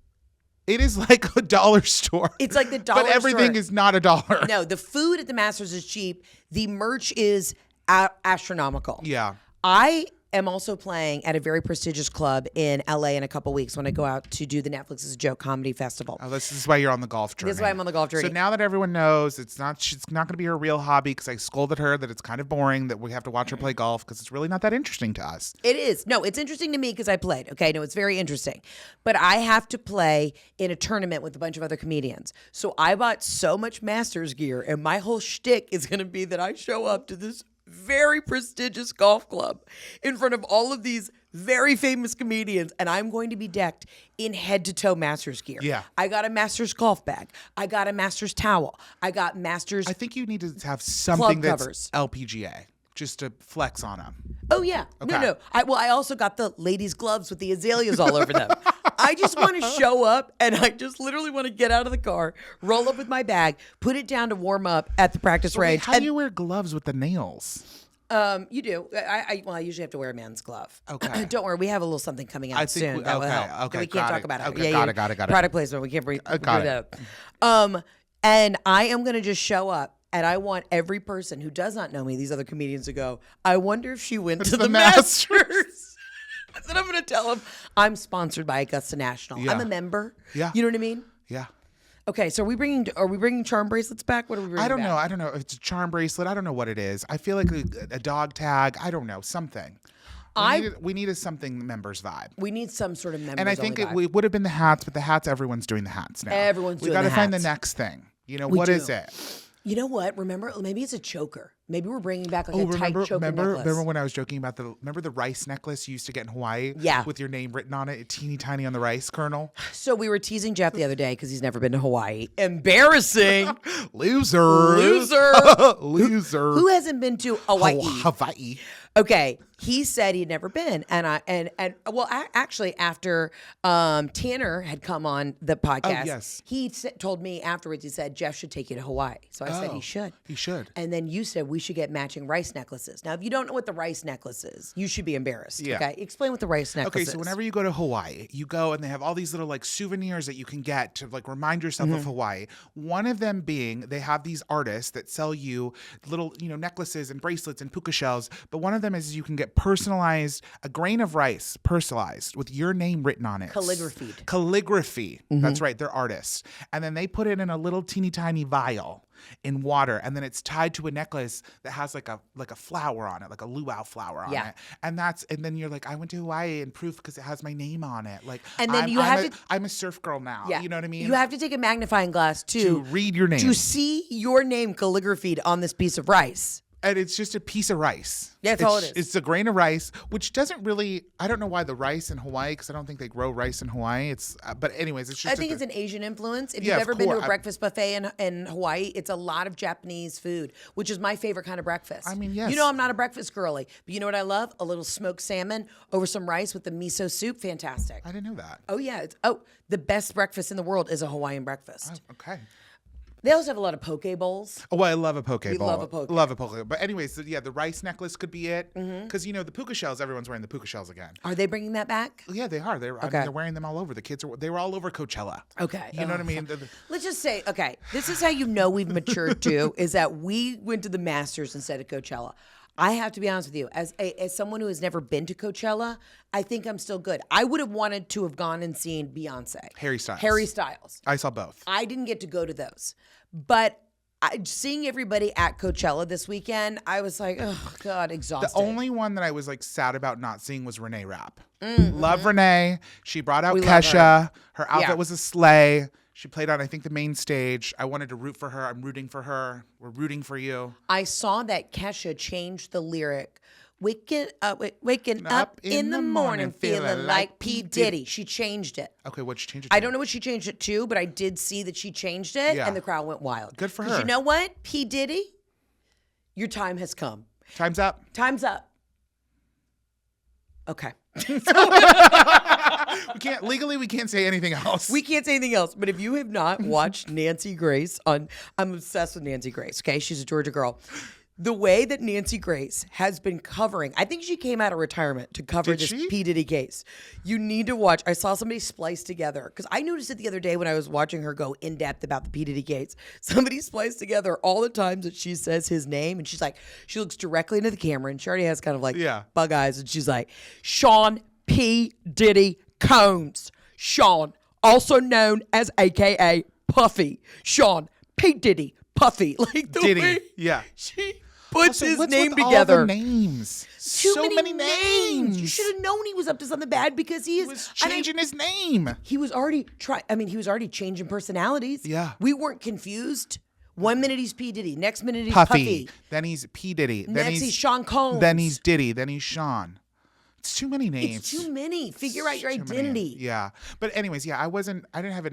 It is like a dollar store. It's like the dollar store. But everything is not a dollar. No, the food at the Masters is cheap. The merch is astronomical. Yeah. I am also playing at a very prestigious club in LA in a couple weeks when I go out to do the Netflix is a Joke Comedy Festival. Oh, this is why you're on the golf journey. This is why I'm on the golf journey. So now that everyone knows she's not going to be her real hobby, because I scolded her that it's kind of boring that we have to watch her play golf because it's really not that interesting to us. It is. No, it's interesting to me because I played. Okay, no, it's very interesting. But I have to play in a tournament with a bunch of other comedians. So I bought so much Masters gear, and my whole shtick is going to be that I show up to this very prestigious golf club in front of all of these very famous comedians, and I'm going to be decked in head to toe Masters gear. Yeah. I got a Masters golf bag. I got a Masters towel. I got Masters. I think you need to have something that's covers. LPGA just to flex on them. Oh yeah. Okay. No. I also got the ladies' gloves with the azaleas all over them. I just want to show up, and I just literally want to get out of the car, roll up with my bag, put it down to warm up at the practice range. How do you wear gloves with the nails? You do. I usually have to wear a man's glove. Okay. Don't worry. We have a little something coming out soon. That will help. Okay. We can't talk about it. Okay. Got it. Product placement. We can't bring got that up. And I am going to just show up. And I want every person who does not know me, these other comedians, to go, "I wonder if she went to the Masters." And I'm going to tell them, I'm sponsored by Augusta National. Yeah. I'm a member. Yeah. You know what I mean? Yeah. Okay, so are we bringing charm bracelets back? What are we bringing I don't back? know. I don't know if it's a charm bracelet. I don't know what it is. I feel like a dog tag. I don't know. Something. We need a something members vibe. We need some sort of members. And I think vibe. it would have been the hats, but the hats, everyone's doing the hats now. Everyone's doing the hats. We got to find the next thing. What is it? You know what? Remember, maybe it's a choker. Maybe we're bringing back like a tight choker necklace. Remember when I was joking about the rice necklace you used to get in Hawaii? Yeah. With your name written on it, teeny tiny on the rice kernel? So we were teasing Jeff the other day because he's never been to Hawaii. Embarrassing. Loser. Who hasn't been to Hawaii? Hawaii. Okay, he said he'd never been, actually, after Tanner had come on the podcast, yes. he told me afterwards. He said Jeff should take you to Hawaii, so I said he should. He should. And then you said we should get matching rice necklaces. Now, if you don't know what the rice necklace is, you should be embarrassed. Yeah. Okay, explain what the rice necklace is. Okay, so whenever you go to Hawaii, you go and they have all these little like souvenirs that you can get to like remind yourself of Hawaii. One of them being they have these artists that sell you little necklaces and bracelets and puka shells, but one of them is you can get personalized, a grain of rice personalized with your name written on it. Calligraphy. That's right. They're artists. And then they put it in a little teeny tiny vial in water, and then it's tied to a necklace that has like a flower on it, like a luau flower on it. And then you're like, I went to Hawaii and proof because it has my name on it. Like, and then I'm a surf girl now. Yeah. You know what I mean? You have to take a magnifying glass to read your name. To see your name calligraphied on this piece of rice. And it's just a piece of rice. That's all it is. It's a grain of rice, which doesn't really, I don't know why the rice in Hawaii, because I don't think they grow rice in Hawaii. But anyways, it's just. I think it's an Asian influence. If you've ever been to a breakfast buffet in Hawaii, it's a lot of Japanese food, which is my favorite kind of breakfast. I mean, yes. You know I'm not a breakfast girly, but you know what I love? A little smoked salmon over some rice with the miso soup. Fantastic. I didn't know that. Oh, yeah. The best breakfast in the world is a Hawaiian breakfast. Oh, okay. They also have a lot of poke bowls. Oh, I love a poke bowl. love a poke. Love a poke. But anyways, so yeah, the rice necklace could be it. Because, you know, the puka shells, everyone's wearing the puka shells again. Are they bringing that back? Yeah, they are. I mean, they're wearing them all over. The kids, they were all over Coachella. Okay. You know what I mean? Let's just say, okay, this is how you know we've matured too, is that we went to the Masters instead of Coachella. I have to be honest with you, as someone who has never been to Coachella, I think I'm still good. I would have wanted to have gone and seen Beyonce. Harry Styles. Harry Styles. I saw both. I didn't get to go to those. But seeing everybody at Coachella this weekend, I was like, oh, God, exhausted. The only one that I was like sad about not seeing was Renee Rapp. Love Renee. She brought out Kesha. Her outfit was a sleigh. She played on, I think, the main stage. I wanted to root for her. I'm rooting for her. We're rooting for you. I saw that Kesha changed the lyric. Waking up in the morning, feeling like P. Diddy. She changed it. Okay, what'd she change it to? I don't know what she changed it to, but I did see that she changed it, and the crowd went wild. Good for her. 'Cause you know what? P. Diddy, your time has come. Time's up. Time's up. Okay. We can't say anything else. We can't say anything else. But if you have not watched Nancy Grace I'm obsessed with Nancy Grace. Okay, she's a Georgia girl. The way that Nancy Grace has been covering, I think she came out of retirement to cover this P. Diddy case. You need to watch. I saw somebody splice together, because I noticed it the other day when I was watching her go in depth about the P. Diddy case. Somebody spliced together all the times that she says his name, and she's like, she looks directly into the camera, and she already has kind of like bug eyes, and she's like, Sean P. Diddy Combs. Sean, also known as AKA Puffy. Sean P. Diddy Puffy. Like the Diddy. way she puts his name together. All the names. So many names. You should have known he was up to something bad, because he was changing his name. He was already he was already changing personalities. Yeah. We weren't confused. 1 minute he's P. Diddy. Next minute he's Puffy. Then he's P. Diddy. Next he's Sean Combs. Then he's Diddy. Then he's Sean. It's too many names. It's too many. Figure out your identity. Yeah. But anyways, I didn't have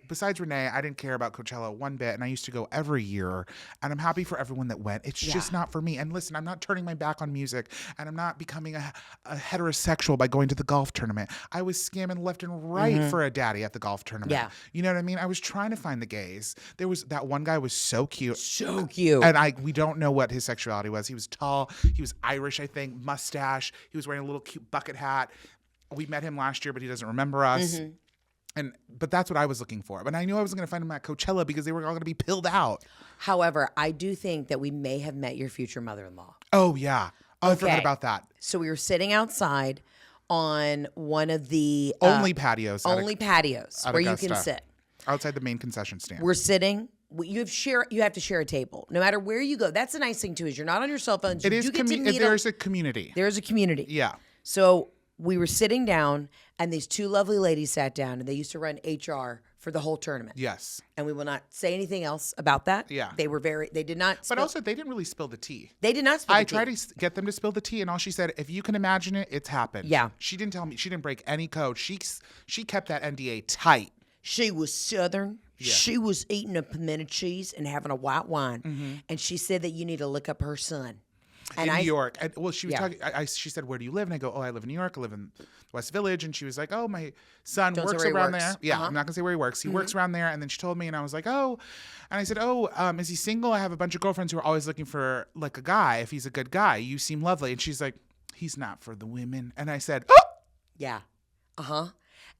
besides Renee, I didn't care about Coachella one bit, and I used to go every year, and I'm happy for everyone that went. It's just not for me. And listen, I'm not turning my back on music, and I'm not becoming a heterosexual by going to the golf tournament. I was scamming left and right for a daddy at the golf tournament. Yeah. You know what I mean? I was trying to find the gays. There was that one guy was so cute. So cute. And we don't know what his sexuality was. He was tall. He was Irish, I think, mustache. He was wearing a little cute bucket hat. We met him last year, but he doesn't remember us. But that's what I was looking for. But I knew I wasn't going to find him at Coachella, because they were all going to be pilled out. However, I do think that we may have met your future mother-in-law. Oh, yeah. Oh, I forgot about that. So we were sitting outside on one of the only patios where Augusta, you can sit. Outside the main concession stand. We're sitting. You have to share a table, no matter where you go. That's the nice thing too, is you're not on your cell phones. There's a community. There's a community. Yeah. So we were sitting down, and these two lovely ladies sat down, and they used to run HR for the whole tournament. Yes. And we will not say anything else about that. Yeah. They did not. But also, they didn't really spill the tea. They did not spill the tea. I tried to get them to spill the tea, and all she said, if you can imagine it, it's happened. Yeah. She didn't tell me. She didn't break any code. She kept that NDA tight. She was Southern. Yeah. She was eating a pimento cheese and having a white wine. And she said that you need to look up her son. In New York. She was talking. She said, "Where do you live?" And I go, "Oh, I live in New York. I live in West Village." And she was like, "Oh, my son works around there." Yeah, I'm not gonna say where he works. He works around there. And then she told me, and I was like, "Oh," and I said, "Oh, is he single? I have a bunch of girlfriends who are always looking for like a guy. If he's a good guy, you seem lovely." And she's like, "He's not for the women." And I said, "Oh, yeah,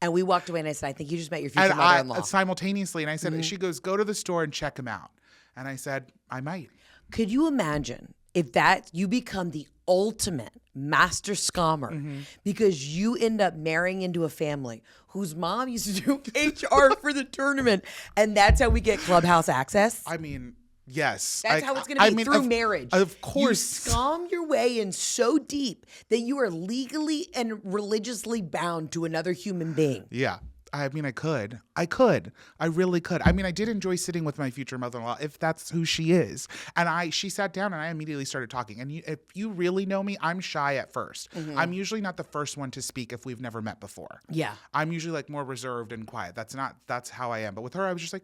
And we walked away, and I said, "I think you just met your future mother-in-law." Simultaneously, and I said, she goes, "Go to the store and check him out." And I said, "I might." Could you imagine if you become the ultimate master scammer because you end up marrying into a family whose mom used to do HR for the tournament, and that's how we get Clubhouse access? I mean, yes. That's how it's going to be through marriage. Of course. You scam your way in so deep that you are legally and religiously bound to another human being. Yeah. I mean, I could. I really could. I mean, I did enjoy sitting with my future mother-in-law, if that's who she is. And she sat down, and I immediately started talking. And if you really know me, I'm shy at first. I'm usually not the first one to speak if we've never met before. Yeah. I'm usually like more reserved and quiet. That's how I am. But with her, I was just like,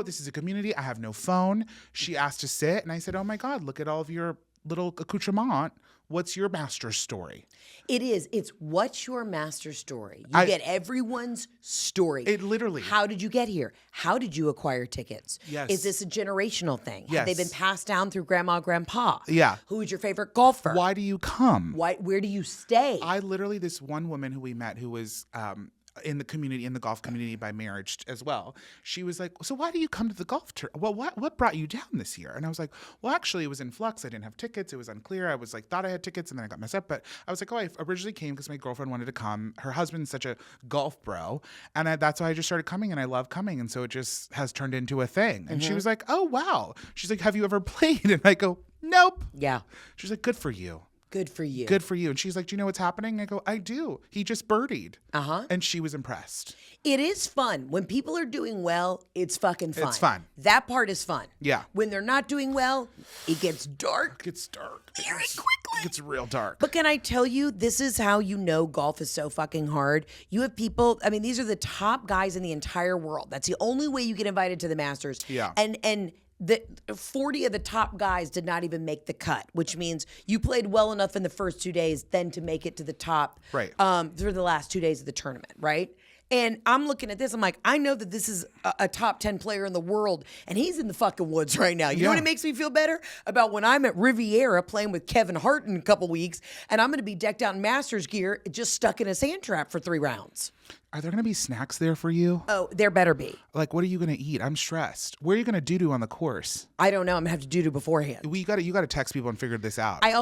this is a community. I have no phone. She asked to sit, and I said, "Oh my God, look at all of your little accoutrement. what's your master's story? It is. It's what's your master story? You get everyone's story. It literally. How did you get here? How did you acquire tickets? Yes. Is this a generational thing? Yes. Have they been passed down through grandma, grandpa? Yeah. Who is your favorite golfer? Why do you come? Where do you stay? I literally, this one woman who we met who was in the golf community by marriage as well. She was like, so why do you come to the golf tour? Well, what brought you down this year? And I was like, well, actually it was in flux. I didn't have tickets. It was unclear. I was like, thought I had tickets and then I got messed up. But I was like, oh, I originally came because my girlfriend wanted to come. Her husband's such a golf bro. And that's why I just started coming and I love coming. And so it just has turned into a thing. And she was like, oh, wow. She's like, have you ever played? And I go, nope. Yeah. She's like, good for you. Good for you. Good for you. And she's like, do you know what's happening? I go, I do. He just birdied. Uh-huh. And she was impressed. It is fun. When people are doing well, it's fucking fun. It's fun. That part is fun. Yeah. When they're not doing well, it gets dark. It gets dark. Very quickly. It gets real dark. But can I tell you, this is how you know golf is so fucking hard. You have people, I mean, these are the top guys in the entire world. That's the only way you get invited to the Masters. Yeah. And the 40 of the top guys did not even make the cut, which means you played well enough in the first 2 days then to make it to the top Right. through the last 2 days of the tournament, right? And I'm looking at this, I'm like, I know that this is a top 10 player in the world, and he's in the fucking woods right now. You know what it makes me feel better? About when I'm at Riviera playing with Kevin Hart in a couple weeks, and I'm going to be decked out in Masters gear, just stuck in a sand trap for 3 rounds. Are there going to be snacks there for you? Oh, there better be. Like, what are you going to eat? I'm stressed. Where are you going to do on the course? I don't know. I'm going to have to do beforehand. You got to text people and figure this out. I'm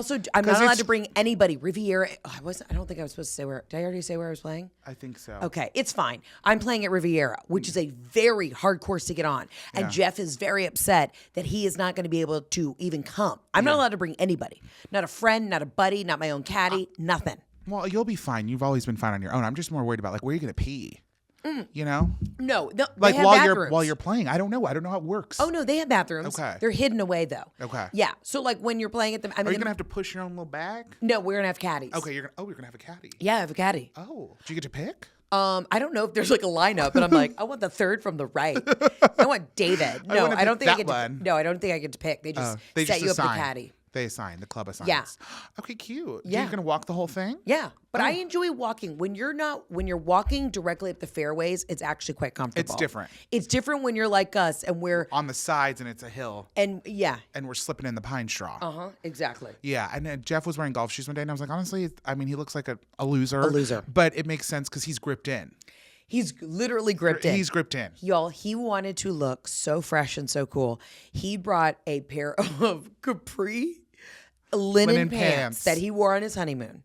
not allowed to bring anybody. Riviera. I don't think I was supposed to say where. Did I already say where I was playing? I think so. Okay, it's fine. I'm playing at Riviera, which is a very hard course to get on. And Jeff is very upset that he is not going to be able to even come. I'm not allowed to bring anybody. Not a friend, not a buddy, not my own caddy, nothing. Well, you'll be fine. You've always been fine on your own. I'm just more worried about, like, where are you going to pee? You know? No, Like, they have while bathrooms. you're playing. I don't know how it works. Oh, no, they have bathrooms. Okay. They're hidden away, though. Okay. Yeah, so like when you're playing at them. Are you going to have to push your own little bag? No, we're going to have caddies. Okay, you're going to have a caddy. Yeah, I have a caddy. Oh, do you get to pick? I don't know if there's like a lineup, but I'm like, I want the third from the right. I want David. No, wanna I don't pick think I that get one. to. No, I don't think I get to pick. They just set you up with a caddy. They assign. The club assigns. Yeah. Okay, cute. Yeah. You're going to walk the whole thing? Yeah, but I enjoy walking. When you're walking directly up the fairways, it's actually quite comfortable. It's different. It's different when you're like us and we're On the sides and it's a hill. and yeah. And we're slipping in the pine straw. Exactly. Yeah, and then Jeff was wearing golf shoes one day, and I was like, honestly, I mean, he looks like a loser. A loser. But it makes sense because he's gripped in. He's literally gripped in. He's gripped in. Y'all, he wanted to look so fresh and so cool. He brought a pair of capri linen pants that he wore on his honeymoon.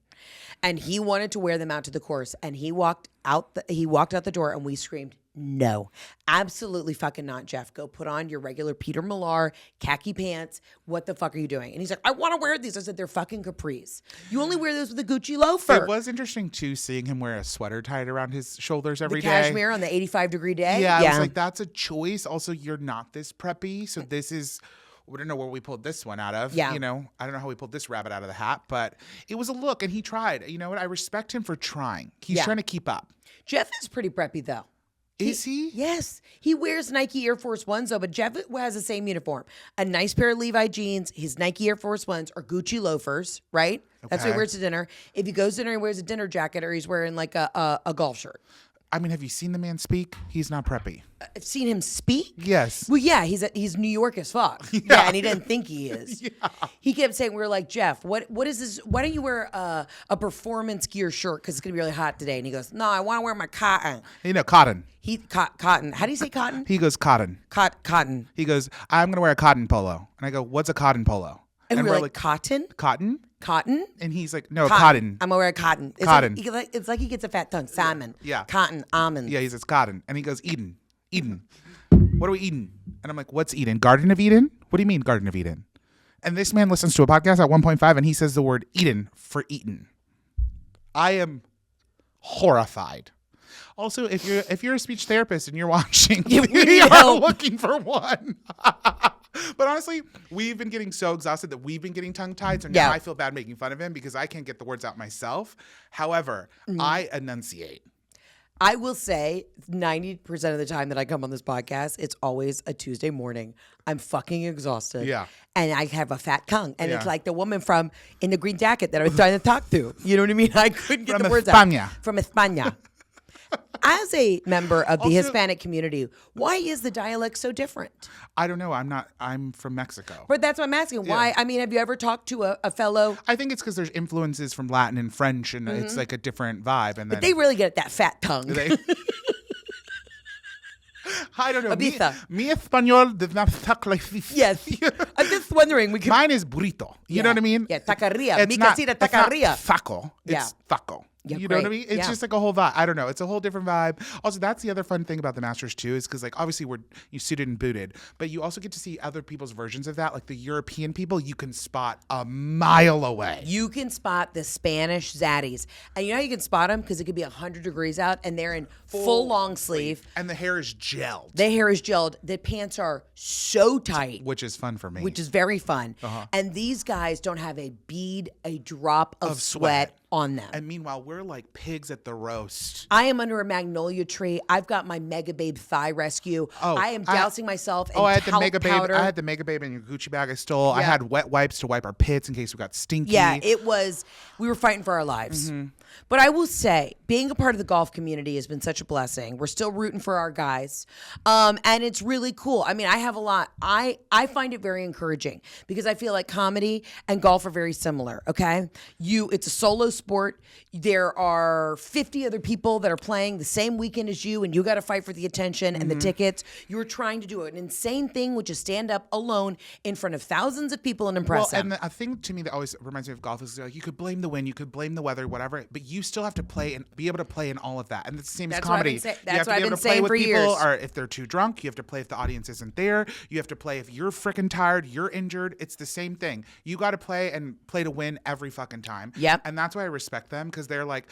And he wanted to wear them out to the course. And he walked out the door and we screamed, no, absolutely fucking not, Jeff. Go put on your regular Peter Millar khaki pants. What the fuck are you doing? And he's like, I want to wear these. I said, they're fucking capris. You only wear those with a Gucci loafer. It was interesting, too, seeing him wear a sweater tied around his shoulders every day. Cashmere on the 85-degree day. Yeah, I was like, that's a choice. Also, you're not this preppy. So this is... We don't know where we pulled this one out of. Yeah. You know, I don't know how we pulled this rabbit out of the hat, but it was a look and he tried. You know what? I respect him for trying. He's trying to keep up. Jeff is pretty preppy, though. Is he? Yes. He wears Nike Air Force Ones, though, but Jeff has the same uniform. A nice pair of Levi jeans, his Nike Air Force Ones, or Gucci loafers, right? That's what he wears to dinner. If he goes to dinner, he wears a dinner jacket, or he's wearing like a golf shirt. I mean, have you seen the man speak? He's not preppy. I've seen him speak. Yes. Well, yeah, he's New York as fuck. Yeah, and he didn't think he is. He kept saying, we were like, Jeff, what is this? Why don't you wear a performance gear shirt because it's going to be really hot today? And he goes, no, I want to wear my cotton. You know, cotton. Cotton. How do you say cotton? He goes, cotton. Cotton. He goes, I'm going to wear a cotton polo. And I go, what's a cotton polo? And we're like, cotton? Cotton? Cotton? And he's like, no, cotton. I'm gonna wear cotton. Cotton. It's like he gets a fat tongue. Salmon. Yeah. Cotton. Almond. Yeah, he says cotton. And he goes, Eden. What are we eating? And I'm like, what's Eden? Garden of Eden? What do you mean, Garden of Eden? And this man listens to a podcast at 1.5 and he says the word Eden for eaten. I am horrified. Also, if you're a speech therapist and you're watching, you are looking for one. But honestly, we've been getting so exhausted that we've been getting tongue-tied. So now I feel bad making fun of him because I can't get the words out myself. However, I enunciate. I will say 90% of the time that I come on this podcast, it's always a Tuesday morning. I'm fucking exhausted. Yeah. And I have a fat tongue. And it's Yeah. like the woman from in the green jacket that I was trying to talk to. You know what I mean? I couldn't get From the words España. out. From España. As a member of the Also- Hispanic community, why is the dialect so different? I don't know. I'm from Mexico. But that's what I'm asking. Why? I mean, have you ever talked to a fellow? I think it's because there's influences from Latin and French, and it's like a different vibe. And then They really get that fat tongue. they. I don't know. Ibiza. Mi español does not talk like this. Yes. I'm just wondering. We could. Mine is burrito. You know what I mean? Yeah, taqueria. It's Mi not, casita it's not taqueria. taco. Yeah. It's taco. Yeah, you know what I great. mean? It's Yeah. just like a whole vibe. I don't know. It's a whole different vibe. Also, that's the other fun thing about the Masters too, is because like obviously you suited and booted, but you also get to see other people's versions of that. Like the European people, you can spot a mile away. You can spot the Spanish zaddies. And you know how you can spot them? Because it could be 100 degrees out and they're in full long sleeve. And the hair is gelled, The hair is gelled. The pants are so tight, which is fun for me. which is very fun. Uh-huh. And these guys don't have a bead, a drop of sweat on them. And meanwhile, we're like pigs at the roast. I am under a magnolia tree. I've got my Mega Babe Thigh Rescue. Oh, I am dousing myself in I had talc the Mega powder. Babe. I had the Mega Babe in your Gucci bag I stole. I Yeah. had wet wipes to wipe our pits in case we got stinky. Yeah, we were fighting for our lives. Mm-hmm. But I will say, being a part of the golf community has been such a blessing. We're still rooting for our guys. And it's really cool. I mean, I have a lot. I find it very encouraging because I feel like comedy and golf are very similar, okay? It's a solo sport. There are 50 other people that are playing the same weekend as you, and you got to fight for the attention and the tickets. You're trying to do an insane thing, which is stand up alone in front of thousands of people and impress them. And a thing to me that always reminds me of golf is like you could blame the wind, you could blame the weather, whatever, but you still have to play and be able to play in all of that. And it's the same as That's what I've comedy. been say- You that's have to what be I've able been to play saying with for people, years. or if they're too drunk, you have to play if the audience isn't there. You have to play if you're freaking tired, you're injured. It's the same thing. You got to play and play to win every fucking time. Yep. And that's why I respect them because they're like,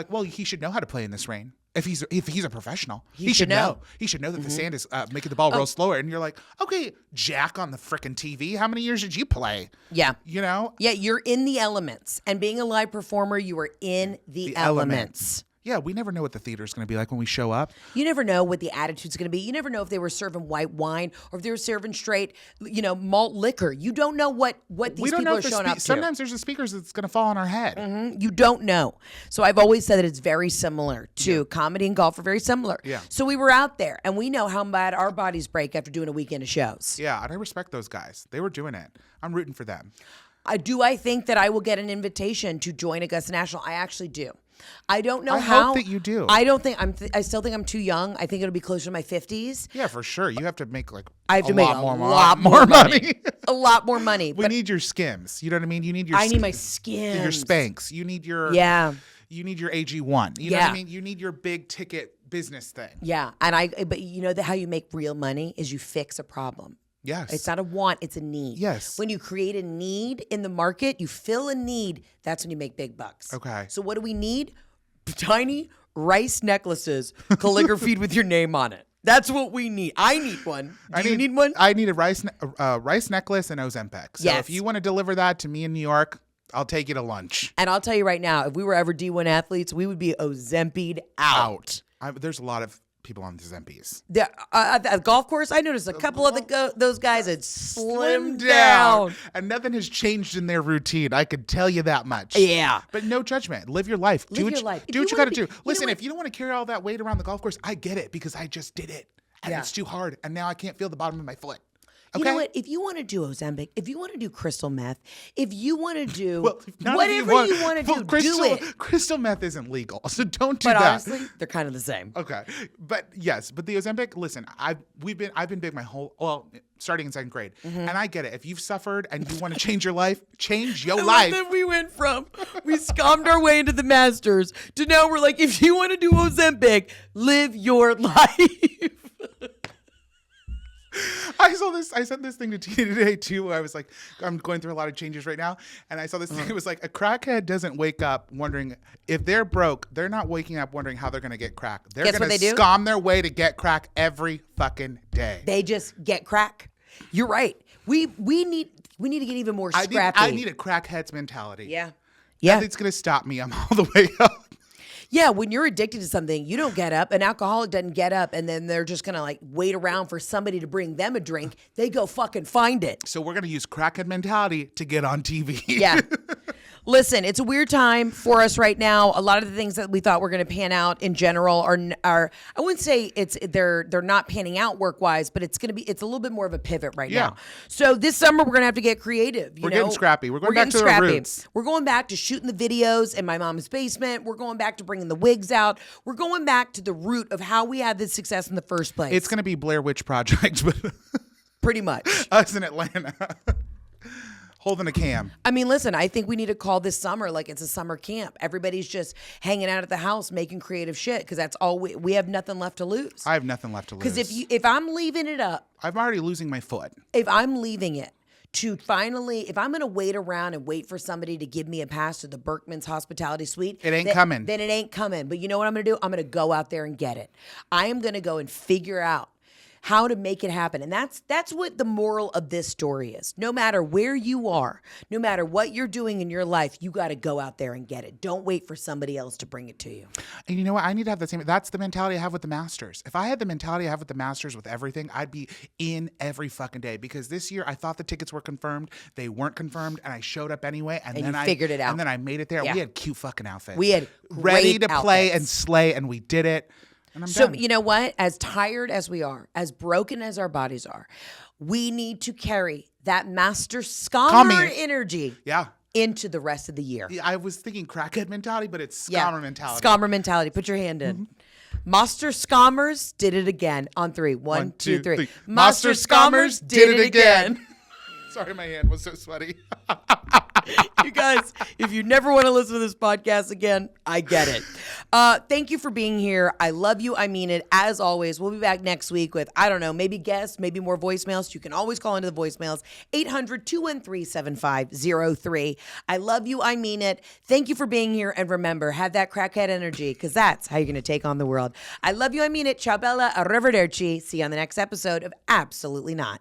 well, he should know how to play in this rain. If he's a professional, he should know. He should know that the sand is making the ball roll slower. And you're like, okay, Jack on the frickin' TV. How many years did you play? Yeah. You know? Yeah, you're in the elements. And being a live performer, you are in the elements. Yeah, we never know what the theater's going to be like when we show up. You never know what the attitude's going to be. You never know if they were serving white wine or if they were serving straight, malt liquor. You don't know what these people are showing up to. Sometimes there's the speakers that's going to fall on our head. You don't know. So I've always said that it's very similar to comedy and golf are very similar. Yeah. So we were out there and we know how bad our bodies break after doing a weekend of shows. Yeah, and I respect those guys. They were doing it. I'm rooting for them. I think that I will get an invitation to join Augusta National. I actually do. I don't know I how. hope that you do. I don't think I still think I'm too young. I think it'll be closer to my 50s. Yeah, for sure. You have to make like I have to a make lot a more lot more money. A lot more money. We But need your skims. You know what I mean? You need your I need my skin. your Spanx. You need your You need your AG1. You know what I mean? You need your big ticket business thing. Yeah, but you know how you make real money is you fix a problem. Yes. It's not a want, it's a need. Yes. When you create a need in the market, you fill a need, that's when you make big bucks. Okay. So what do we need? Tiny rice necklaces calligraphied with your name on it. That's what we need. I need one. Do you need one? I need a rice necklace and Ozempic. So Yes. if you want to deliver that to me in New York, I'll take you to lunch. And I'll tell you right now, if we were ever D1 athletes, we would be Ozempi'd out. There's a lot of people on the Zempies. At the golf course, I noticed a couple of those guys had slimmed down. And nothing has changed in their routine. I could tell you that much. Yeah. But no judgment. Live your life. Live your life. Do If what you you got to wanna do. be- Listen, what? if you don't want to carry all that weight around the golf course, I get it because I just did it. And Yeah. it's too hard. And now I can't feel the bottom of my foot. Okay? You know what? If you want to do Ozempic, if you want to do crystal meth, if you want to do none of whatever you want to do, do it. Crystal meth isn't legal, so don't do But that. honestly, they're kind of the same. Okay, but yes, but the Ozempic. Listen, I've been big my whole starting in second grade, Mm-hmm. and I get it. If you've suffered and you want to change your life, change your And life. then we went from we scummed our way into the Masters to now we're like, if you want to do Ozempic, live your life. I sent this thing to Tina today too. Where I was like, I'm going through a lot of changes right now, and I saw this thing. It was like a crackhead doesn't wake up wondering if they're broke. They're not waking up wondering how they're going to get crack. They're Guess what going to they do? scam their way to get crack every fucking day. They just get crack. You're right. We need to get even more scrappy. I need a crackhead's mentality. Yeah. Nothing's going to stop me. I'm all the way up. Yeah, when you're addicted to something, you don't get up. An alcoholic doesn't get up and then they're just going to like wait around for somebody to bring them a drink. They go fucking find it. So we're going to use crackhead mentality to get on TV. Yeah. Listen, it's a weird time for us right now. A lot of the things that we thought were going to pan out in general are I wouldn't say they're not panning out work-wise, but it's a little bit more of a pivot right now. So this summer we're going to have to get creative. We're getting scrappy. We're going back to the roots. We're going back to shooting the videos in my mom's basement. We're going back to bringing the wigs out. We're going back to the root of how we had this success in the first place. It's going to be Blair Witch Project, but pretty much. Us in Atlanta. Holding a cam. I mean, listen, I think we need to call this summer like it's a summer camp. Everybody's just hanging out at the house making creative shit because that's all we have nothing left to lose. I have nothing left to lose. Because if I'm leaving it up. I'm already losing my foot. If I'm leaving it to finally, if I'm going to wait around and wait for somebody to give me a pass to the Berkman's Hospitality Suite. It ain't coming. Then it ain't coming. But you know what I'm going to do? I'm going to go out there and get it. I am going to go and figure out how to make it happen. And that's what the moral of this story is. No matter where you are, no matter what you're doing in your life, you got to go out there and get it. Don't wait for somebody else to bring it to you. And you know what? I need to have the same. That's the mentality I have with the Masters. If I had the mentality I have with the Masters with everything, I'd be in every fucking day. Because this year I thought the tickets were confirmed. They weren't confirmed. And I showed up anyway. And then I figured it out. And then I made it there. Yeah. We had cute fucking outfits. We had ready to outfits. play and slay. And we did it. And I'm so done. You know what? As tired as we are, as broken as our bodies are, we need to carry that master scammer energy into the rest of the year. Yeah, I was thinking crackhead mentality, but it's scammer mentality. Scammer mentality. Put your hand in. Master Scammers did it again on 3. 1, 2, 3. Master Scammers did it again. Sorry, my hand was so sweaty. You guys, if you never want to listen to this podcast again, I get it. Thank you for being here. I love you. I mean it. As always, we'll be back next week with, I don't know, maybe guests, maybe more voicemails. You can always call into the voicemails, 800-213-7503. I love you. I mean it. Thank you for being here. And remember, have that crackhead energy because that's how you're going to take on the world. I love you. I mean it. Ciao, Bella. Arrivederci. See you on the next episode of Absolutely Not.